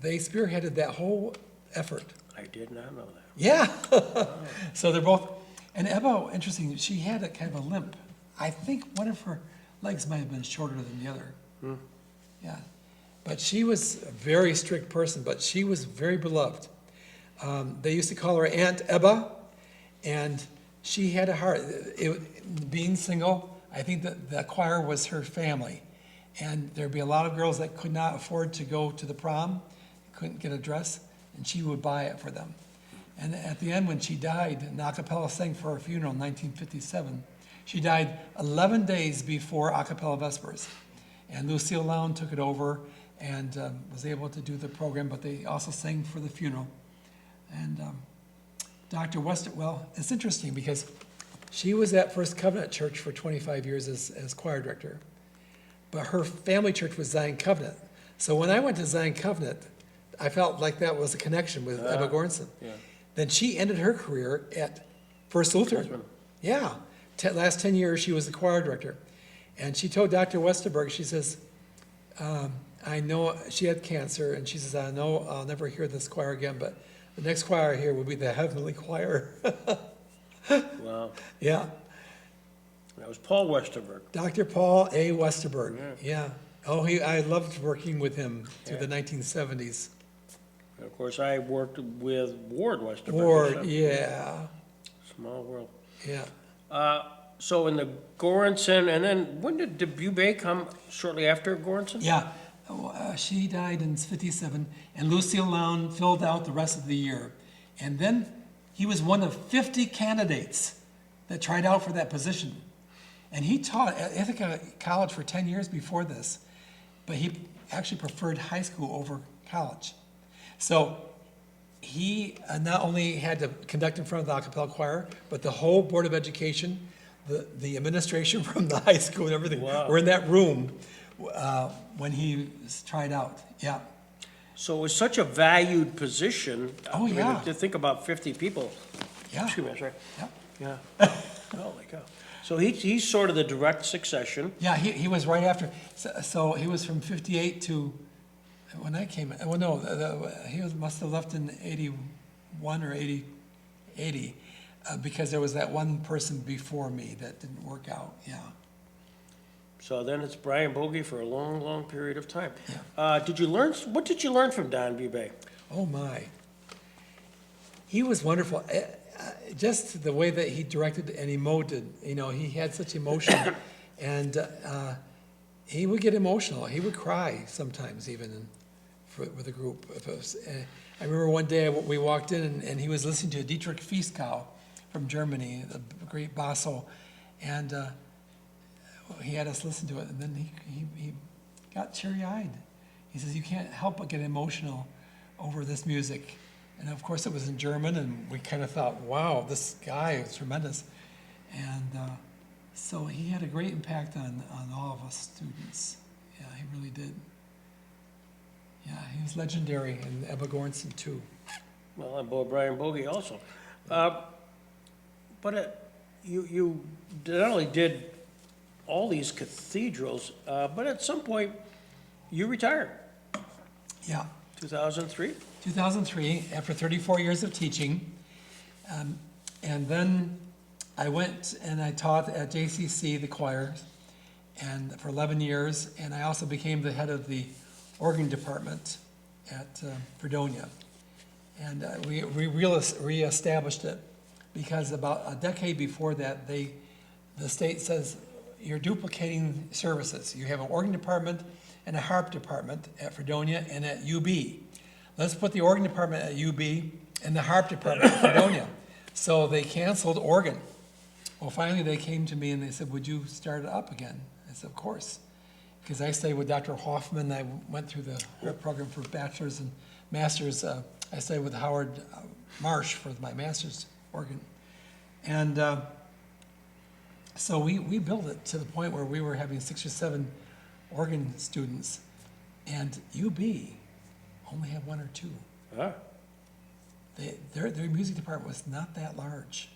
they spearheaded that whole effort. I did not know that. Yeah. So they're both, and Ebba, interesting, she had a kind of a limp. I think one of her legs might have been shorter than the other. Yeah. But she was a very strict person, but she was very beloved. They used to call her Aunt Ebba, and she had a heart. Being single, I think that the choir was her family. And there'd be a lot of girls that could not afford to go to the prom, couldn't get a dress, and she would buy it for them. And at the end, when she died, and a cappella sang for her funeral in 1957, she died 11 days before a cappella Vespers. And Lucille Lown took it over and was able to do the program, but they also sang for the funeral. And Dr. Wester, well, it's interesting because she was at First Covenant Church for 25 years as choir director, but her family church was Zion Covenant. So when I went to Zion Covenant, I felt like that was a connection with Ebba Goranson. Yeah. Then she ended her career at First Lutheran. Lutheran. Yeah, last 10 years she was the choir director. And she told Dr. Westerberg, she says, I know she had cancer, and she says, I know I'll never hear this choir again, but the next choir I hear will be the Heavenly Choir. Wow. Yeah, That was Paul Westerberg. Dr. Paul A. Westerberg, Yeah. yeah. Oh, I loved working with him through Yeah. the 1970s. And of course, I worked with Ward Westerberg. Ward, so- yeah, Small world. yeah. So in the Goranson, and then when did Bubay come? Shortly after Goranson? Yeah, she died in '57, and Lucille Lown filled out the rest of the year. And then he was one of 50 candidates that tried out for that position. And he taught at Ithaca College for 10 years before this, but he actually preferred high school over college. So he not only had to conduct in front of the a cappella choir, but the whole Board of Education, the administration from the high school and everything Wow. were in that room when he tried out, yeah. So it was such a valued position. Oh, I mean, yeah. To think about 50 people. Yeah. Excuse me, I'm sorry. Yeah. Yeah. Oh, my God. So he's sort of the direct succession. Yeah, he was right after, so he was from 58 to, when I came, well, no, must have left in 81 or 80, because there was that one person before me that didn't work out, yeah. So then it's Brian Bogey for a long, long period of time. Yeah. What did you learn from Don Bube? Oh, my. He was wonderful. Just the way that he directed and emoted, he had such emotion. And he would get emotional. He would cry sometimes even with a group. I remember one day we walked in and he was listening to Dietrich Fieskau from Germany, the great basso. And he had us listen to it. And then he got teary-eyed. He says, you can't help but get emotional over this music. And of course it was in German, and we kind of thought, wow, this guy is tremendous. And so he had a great impact on all of us students. Yeah, he really did. Yeah, he was legendary, and Ebba Goranson too. Well, and Brian Bogey also. But you not only did all these cathedrals, but at some point you retired. Yeah. 2003? 2003, after 34 years of teaching. And then I went and I taught at JCC, the choir, and for 11 years, and I also became the head of the organ department at Fredonia. And we reestablished it because about a decade before that, the state says, you're duplicating services. You have an organ department and a harp department at Fredonia and at UB. Let's put the organ department at UB and the harp department at Fredonia. So they canceled organ. Well, finally they came to me and they said, would you start it up again? I said, of course. Because I studied with Dr. Hoffman. I went through the whole program for bachelor's and master's. I studied with Howard Marsh for my master's organ. And so we built it to the point where we were having 6 or 7 organ students. And UB only had 1 or 2. Ah. Their music department was not that large.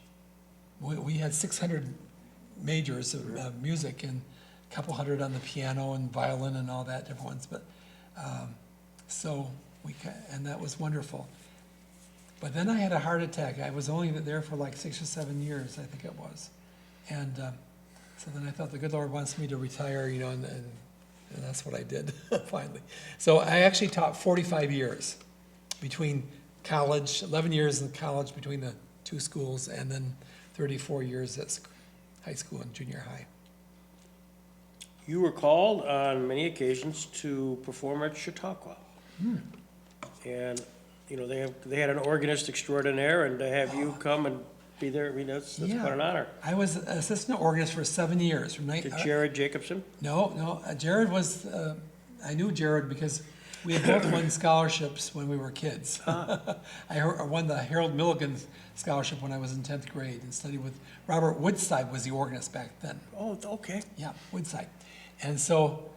We had 600 majors of music and a couple hundred on the piano and violin and all that, different ones. But and that was wonderful. But then I had a heart attack. I was only there for like 6 or 7 years, I think it was. And so then I thought the good Lord wants me to retire, and that's what I did finally. So I actually taught 45 years between college, 11 years in college between the 2 schools, and then 34 years at high school and junior high. You were called on many occasions to perform at Chautauqua. And, they had an organist extraordinaire, and to have you come and be there, I mean, that's quite an honor. I was assistant organist for 7 years. To Jared Jacobson? No, Jared was, I knew Jared because we had both won scholarships when we were kids. I won the Harold Milligan Scholarship when I was in 10th grade and studied with Robert Woodside was the organist back then. Oh, okay. Yeah, Woodside. And so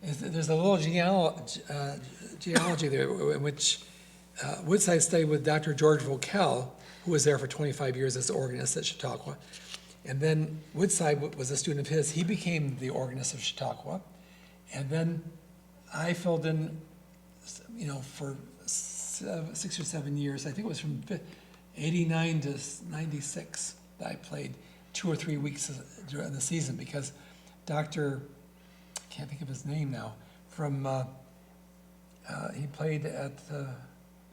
there's a little genealogy there in which Woodside studied with Dr. George Vokel, who was there for 25 years as organist at Chautauqua. And then Woodside was a student of his. He became the organist of Chautauqua. And then I filled in, for 6 or 7 years. I think it was from 89 to 96 that I played 2 or 3 weeks during the season because Dr. I can't think of his name now, he played at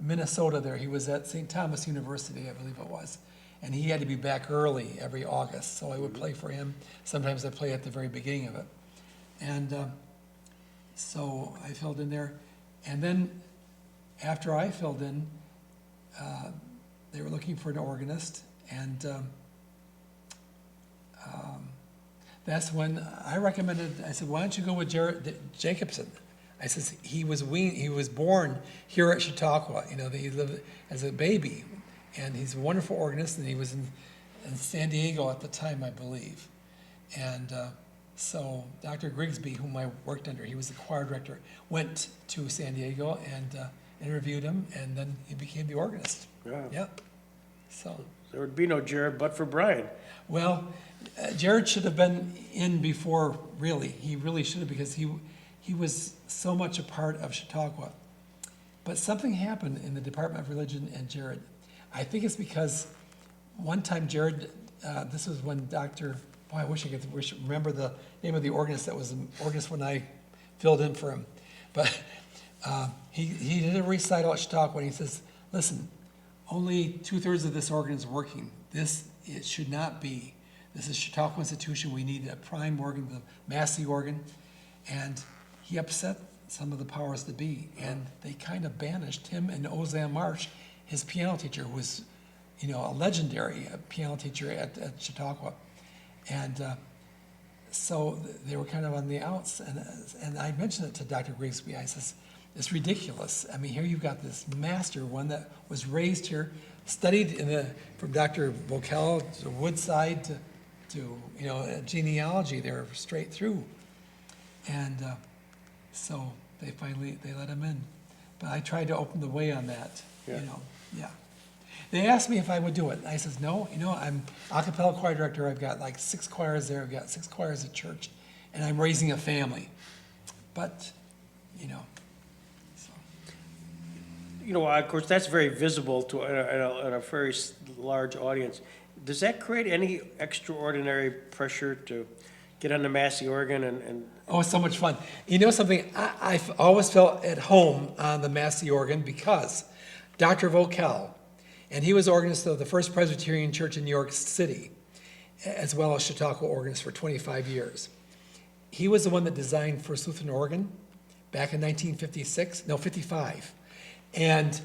Minnesota there. He was at St. Thomas University, I believe it was. And he had to be back early every August, so I would play for him. Sometimes I play at the very beginning of it. And so I filled in there. And then after I filled in, they were looking for an organist. And that's when I recommended, I said, why don't you go with Jared Jacobson? I says, he was born here at Chautauqua. He lived as a baby. And he's a wonderful organist, and he was in San Diego at the time, I believe. And So Dr. Grigsby, whom I worked under, he was the choir director, went to San Diego and interviewed him, and then he became the organist. Yeah. Yep. So, There would be no Jared but for Brian. well, Jared should have been in before, really. He really should have, because he was so much a part of Chautauqua. But something happened in the Department of Religion and Jared. I think it's because one time Jared, this was when I wish I could remember the name of the organist that was the organist when I filled in for him. But he did a recital at Chautauqua, and he says, listen, only 2/3 of this organ is working. It should not be. This is Chautauqua Institution. We need a prime organ, the Massey organ. And he upset some of the powers that be, and they kind of banished him and Ozan Marsh, his piano teacher, who was, a legendary piano teacher at Chautauqua. And so they were kind of on the outs. And I mentioned it to Dr. Grigsby. I says, it's ridiculous. I mean, here you've got this master, one that was raised here, studied from Dr. Bockel to Woodside to genealogy there straight through. And so they let him in. But I tried to open the way on that, Yeah. yeah. They asked me if I would do it. I says, no, I'm a cappella choir director. I've got like 6 choirs there. I've got 6 choirs at church, and I'm raising a family. But, so. Of course, that's very visible to a very large audience. Does that create any extraordinary pressure to get on the Massey organ and Oh, it's so much fun. You know something? I've always felt at home on the Massey organ because Dr. Vocal, and he was organist of the First Presbyterian Church in New York City, as well as Chautauqua organist for 25 years. He was the one that designed First Lutheran organ back in 55. And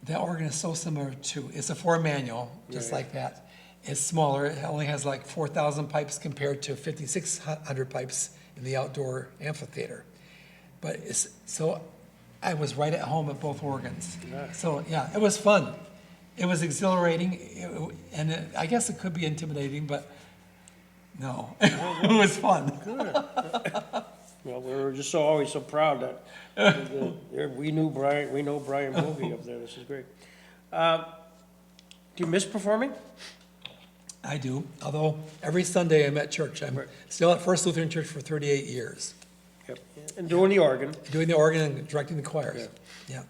that organ is so similar it's a 4 manual, just like that. It's smaller. It only has like 4,000 pipes compared to 5,600 pipes in the outdoor amphitheater. But so I was right at home at both organs. Nice. So yeah, it was fun. It was exhilarating, I guess it could be intimidating, but no, it was fun. Good. Well, we were just always so proud that we know Brian Bogey up there. This is great. Do you miss performing? I do, although every Sunday I'm at church. I'm still at First Lutheran Church for 38 years. Yep. And doing the organ. Doing the organ and directing the choirs. Yeah.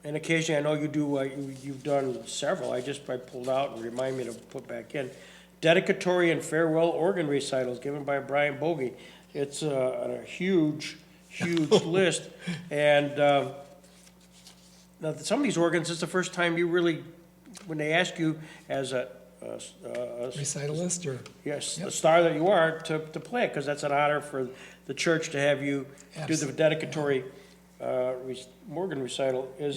And occasionally, I know you do. You've done several. I pulled out and remind me to put back in dedicatory and farewell organ recitals given by Brian Bogey. It's a huge list. And now some of these organs, it's the first time you really, when they ask you as a Recitalist or? yes, Yep. the star that you are to play it, because that's an honor for the church to have you do the dedicatory organ recital. Do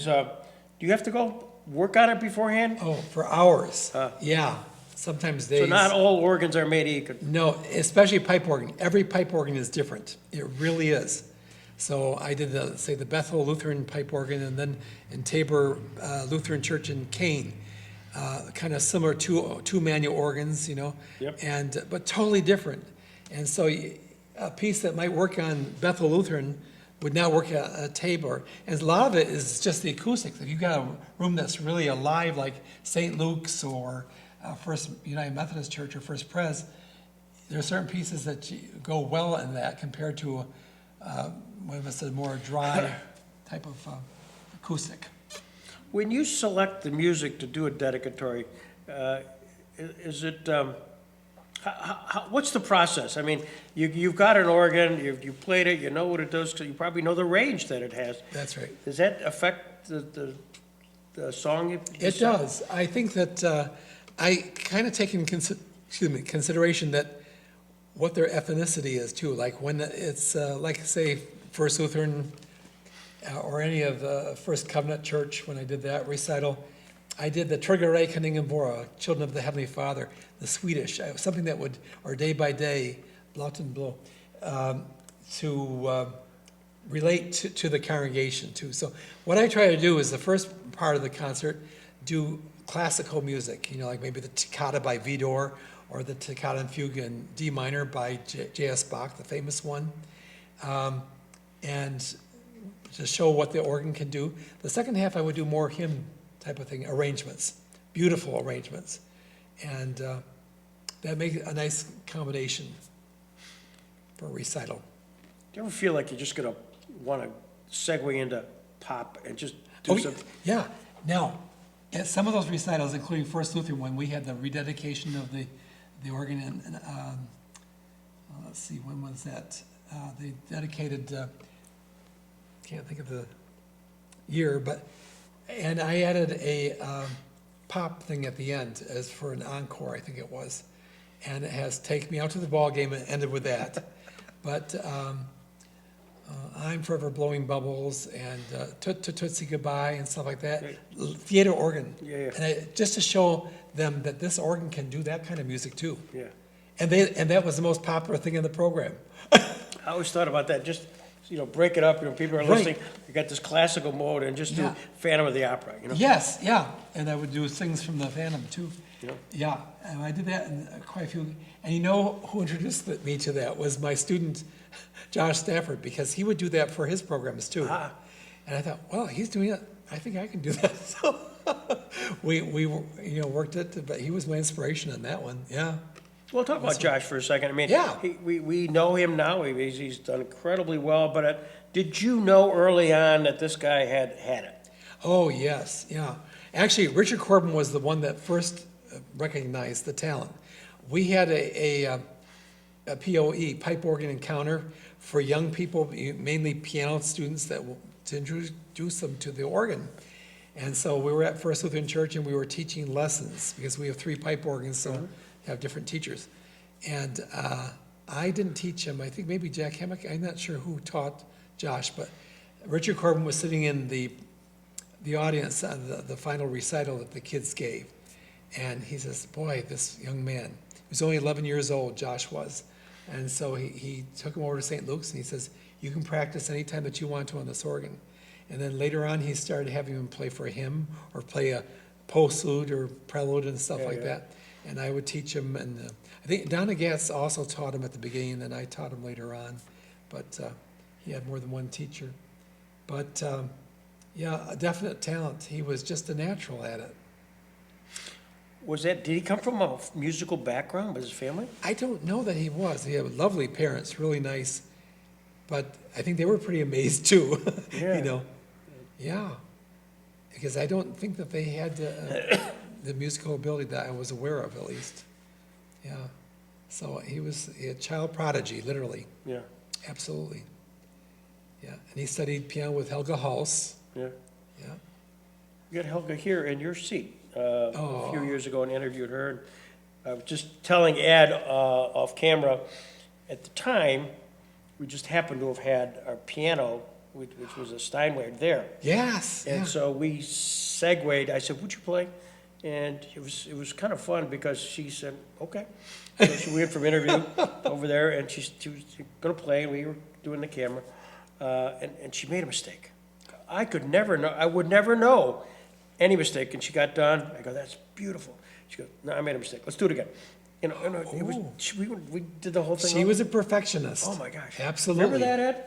you have to go work on it beforehand? Oh, for hours. Yeah, sometimes days. So not all organs are made equal. No, especially pipe organ. Every pipe organ is different. It really is. So I did the Bethel Lutheran pipe organ, and then in Tabor Lutheran Church in Kane, kind of similar two manual organs, Yep. But totally different. And so a piece that might work on Bethel Lutheran would not work at Tabor. And a lot of it is just the acoustics. If you've got a room that's really alive, like St. Luke's or First United Methodist Church or First Pres, there are certain pieces that go well in that compared to what was a more dry type of acoustic. When you select the music to do a dedicatory, is it, what's the process? I mean, you've got an organ, you've played it, you know what it does, so you probably know the range that it has. That's right. Does that affect the song you It select? does. I think that I kind of take in consideration that what their ethnicity is too. Like when it's like say First Lutheran or any of the First Covenant Church, when I did that recital, I did the Trigare Kaningenbora, Children of the Heavenly Father, the Swedish, something that would, or Day by Day, Blauten Blå, to relate to the congregation too. So what I try to do is the first part of the concert, do classical music, like maybe the Toccata by Vidor, or the Toccata and Fugue in D minor by J.S. Bach, the famous one, and to show what the organ can do. The second half, I would do more hymn type of thing, arrangements, beautiful arrangements, and that makes a nice combination for a recital. Do you ever feel like you're just gonna want to segue into pop and just do Oh, something? yeah. Now, at some of those recitals, including First Lutheran, when we had the rededication of the organ, and let's see, when was that? They dedicated, can't think of the year, and I added a pop thing at the end as for an encore, I think it was. And it has Take Me Out to the Ball Game and ended with that. But I'm Forever Blowing Bubbles and Tootsie Goodbye and stuff like that. Theater organ. Yeah. And just to show them that this organ can do that kind of music too. Yeah. And that was the most popular thing in the program. I always thought about that, just, break it up, people are Right. listening, you got this classical mode, and just do Yeah. Phantom of the Opera, Yes, yeah. And I would do things from the Phantom too. Yeah. Yeah, and I did that in quite a few. And you know who introduced me to that was my student, Josh Stafford, because he would do that for his programs too. Ah. And I thought, well, he's doing it. I think I can do that. So we worked it, but he was my inspiration on that one. Yeah. Well, talk about Josh for a second. I mean, Yeah. we know him now. He's done incredibly well. But did you know early on that this guy had it? Oh, yes, yeah. Actually, Richard Corbin was the one that first recognized the talent. We had a POE, pipe organ encounter, for young people, mainly piano students, to introduce them to the organ. And so we were at First Lutheran Church and we were teaching lessons because we have 3 pipe organs, so have different teachers. And I didn't teach him. I think maybe Jack Hammock. I'm not sure who taught Josh, but Richard Corbin was sitting in the audience on the final recital that the kids gave. And he says, boy, this young man, he was only 11 years old, Josh was. And so he took him over to St. Luke's and he says, you can practice anytime that you want to on this organ. And then later on, he started having him play for a hymn or play a postlude or prelude and stuff like that. And I would teach him. And I think Donna Gatz also taught him at the beginning, and then I taught him later on. But he had more than one teacher. But yeah, a definite talent. He was just a natural at it. Did he come from a musical background with his family? I don't know that he was. He had lovely parents, really nice. But I think they were pretty amazed too, Yeah. Yeah. Because I don't think that they had the musical ability that I was aware of, at least. Yeah. So he was a child prodigy, literally. Yeah. Absolutely. Yeah. And he studied piano with Helga Hals. Yeah. Yeah. You got Helga here in your seat a few Oh. years ago and interviewed her. And I was just telling Ed off camera, at the time, we just happened to have had our piano, which was a Steinway, there. Yes. And Yeah. so we segued. I said, would you play? And it was kind of fun because she said, okay. So we went from interview over there, and she was going to play, and we were doing the camera. And she made a mistake. I would never know any mistake. And she got done. I go, that's beautiful. She goes, no, I made a mistake. Let's do it again. And it was, we did the whole thing. She was a perfectionist. Oh, my gosh. Absolutely. Remember that, Ed?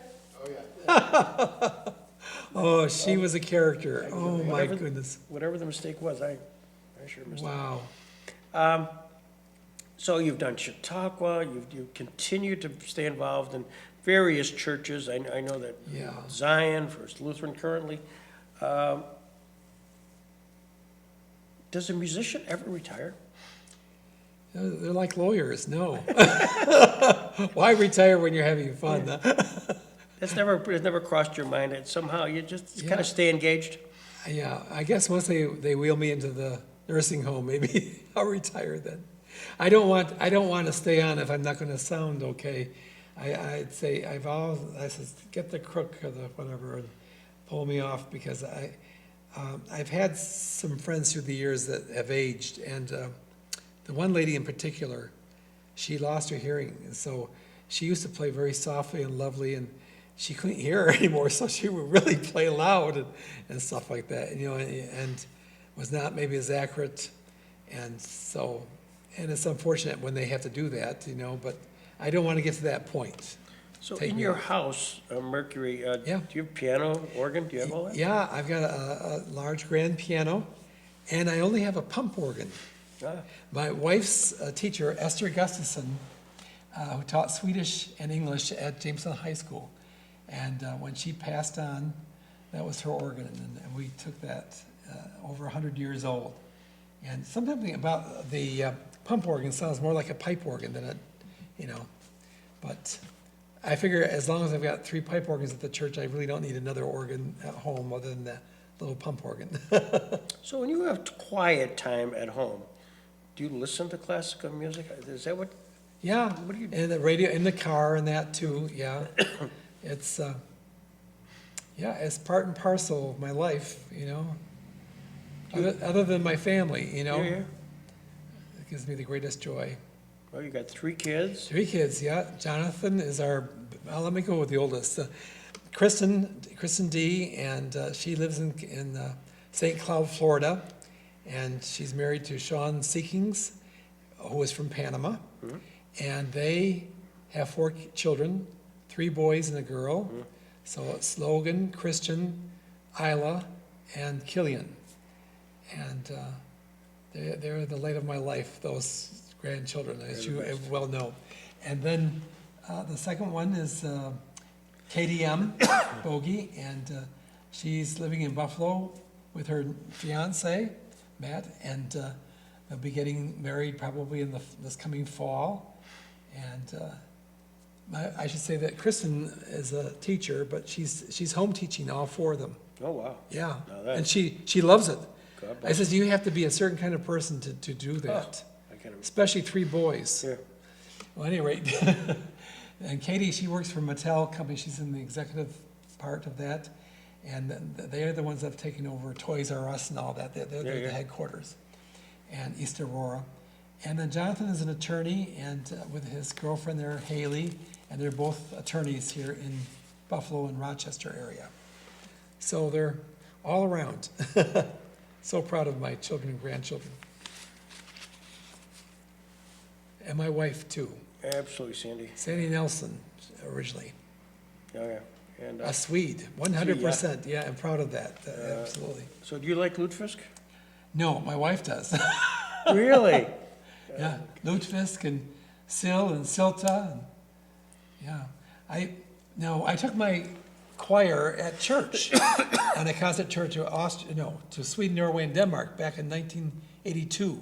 Oh, she was a character. Oh, my Whatever- goodness. Whatever the mistake was, I sure missed it. Wow. So you've done Chautauqua, you've continued to stay involved in various churches. I know that Yeah. Zion, First Lutheran currently. Does a musician ever retire? They're like lawyers, no. Why retire when you're having fun? It's never crossed your mind that somehow you just kind Yeah. of stay engaged? Yeah, I guess once they wheel me into the nursing home, maybe I'll retire then. I don't want to stay on if I'm not going to sound okay. I'd say I said, get the crook or the whatever and pull me off, because I've had some friends through the years that have aged, and the one lady in particular, she lost her hearing, and so she used to play very softly and lovely, and she couldn't hear her anymore, so she would really play loud and stuff like that, and was not maybe as accurate, and so And it's unfortunate when they have to do that, but I don't want to get to that point. So Take in me your off. house, Mercury, Yeah. do you have piano, organ? Do you have all that? Yeah, I've got a large grand piano, and I only have a pump organ. Ah, My wife's teacher, Esther Gustafson, who taught Swedish and English at Jameson High School. And when she passed on, that was her organ, and we took that over 100 years old. And something about the pump organ sounds more like a pipe organ than but I figure as long as I've got 3 pipe organs at the church, I really don't need another organ at home other than the little pump organ. so when you have quiet time at home, do you listen to classical music? Is that what? Yeah, What do you- and the radio in the car and that too, yeah. It's, it's part and parcel of my life, Other than my family, Yeah. It gives me the greatest joy. Well, you got 3 kids. 3 kids, yeah. Jonathan is let me go with the oldest. Kristen D, and she lives in St. Cloud, Florida. And she's married to Sean Seekings, who is from Panama. Mm-hmm. And they have 4 children, 3 boys and a girl. Mm-hmm. So it's Logan, Christian, Isla, and Killian. And they're the light of my life, those grandchildren, as They're you the best. well know. And then the second one is KDM, Bogey, and she's living in Buffalo with her fiance, Matt, and they'll be getting married probably in this coming fall. And I should say that Kristen is a teacher, but she's home teaching all 4 of them. Oh, wow. Yeah, Now that- and she loves it. God I bless. says, you have to be a certain kind of person to do that, I can, especially 3 boys. yeah. Well, at any rate, and Katie, she works for Mattel Company. She's in the executive part of that, and they're the ones that have taken over Toys R Us and all that. They're Yeah. the headquarters, and East Aurora. And then Jonathan is an attorney, and with his girlfriend there, Haley, and they're both attorneys here in Buffalo and Rochester area. So they're all around. So proud of my children and grandchildren. And my wife, too. Absolutely, Sandy. Sandy Nelson, originally. Oh, yeah. And, A Swede, 100%. Yeah, I'm proud of that, absolutely. so do you like lutefisk? No, my wife does. Really? Yeah, Lutefisk and Sil and Silta. And, yeah. I took my choir at church, on a concert tour to Sweden, Norway, and Denmark back in 1982.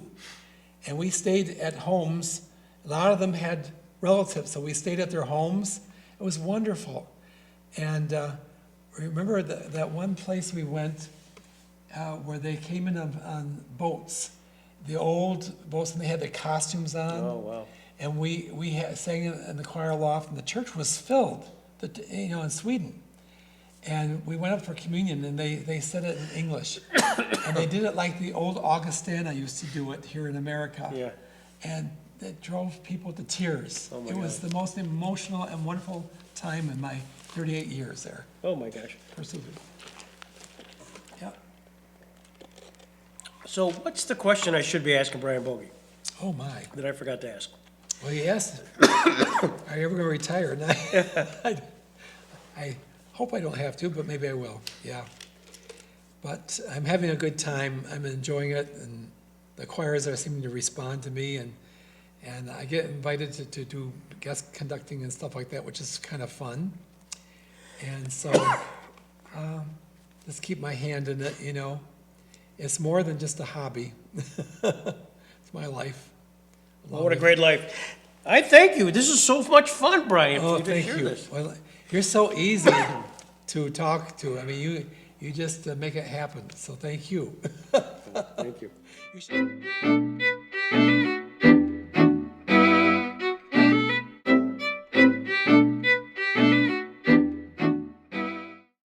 And we stayed at homes. A lot of them had relatives, so we stayed at their homes. It was wonderful. And remember that one place we went where they came in on boats, the old boats, and they had the costumes on. Oh, wow. And we sang in the choir loft, and the church was filled, in Sweden. And we went up for communion, and they said it in English. And they did it like the old Augustana used to do it here in America. Yeah. And it drove people to tears. Oh, my It was God. the most emotional and wonderful time in my 38 years there. Oh, my gosh. Pursued it. Yeah. So what's the question I should be asking Brian Bogey Oh, my. that I forgot to ask? Well, yes. Are you ever going to retire? And I hope I don't have to, but maybe I will, yeah. But I'm having a good time. I'm enjoying it, and the choirs are seeming to respond to me, and I get invited to do guest conducting and stuff like that, which is kind of fun. And so, just keep my hand in it, It's more than just a hobby. It's my life. Well, what a great life. I thank you. This is so much fun, Brian, Oh, for you to thank hear you. this. Well, you're so easy to talk to. I mean, you just make it happen, so thank you. Thank you. You should-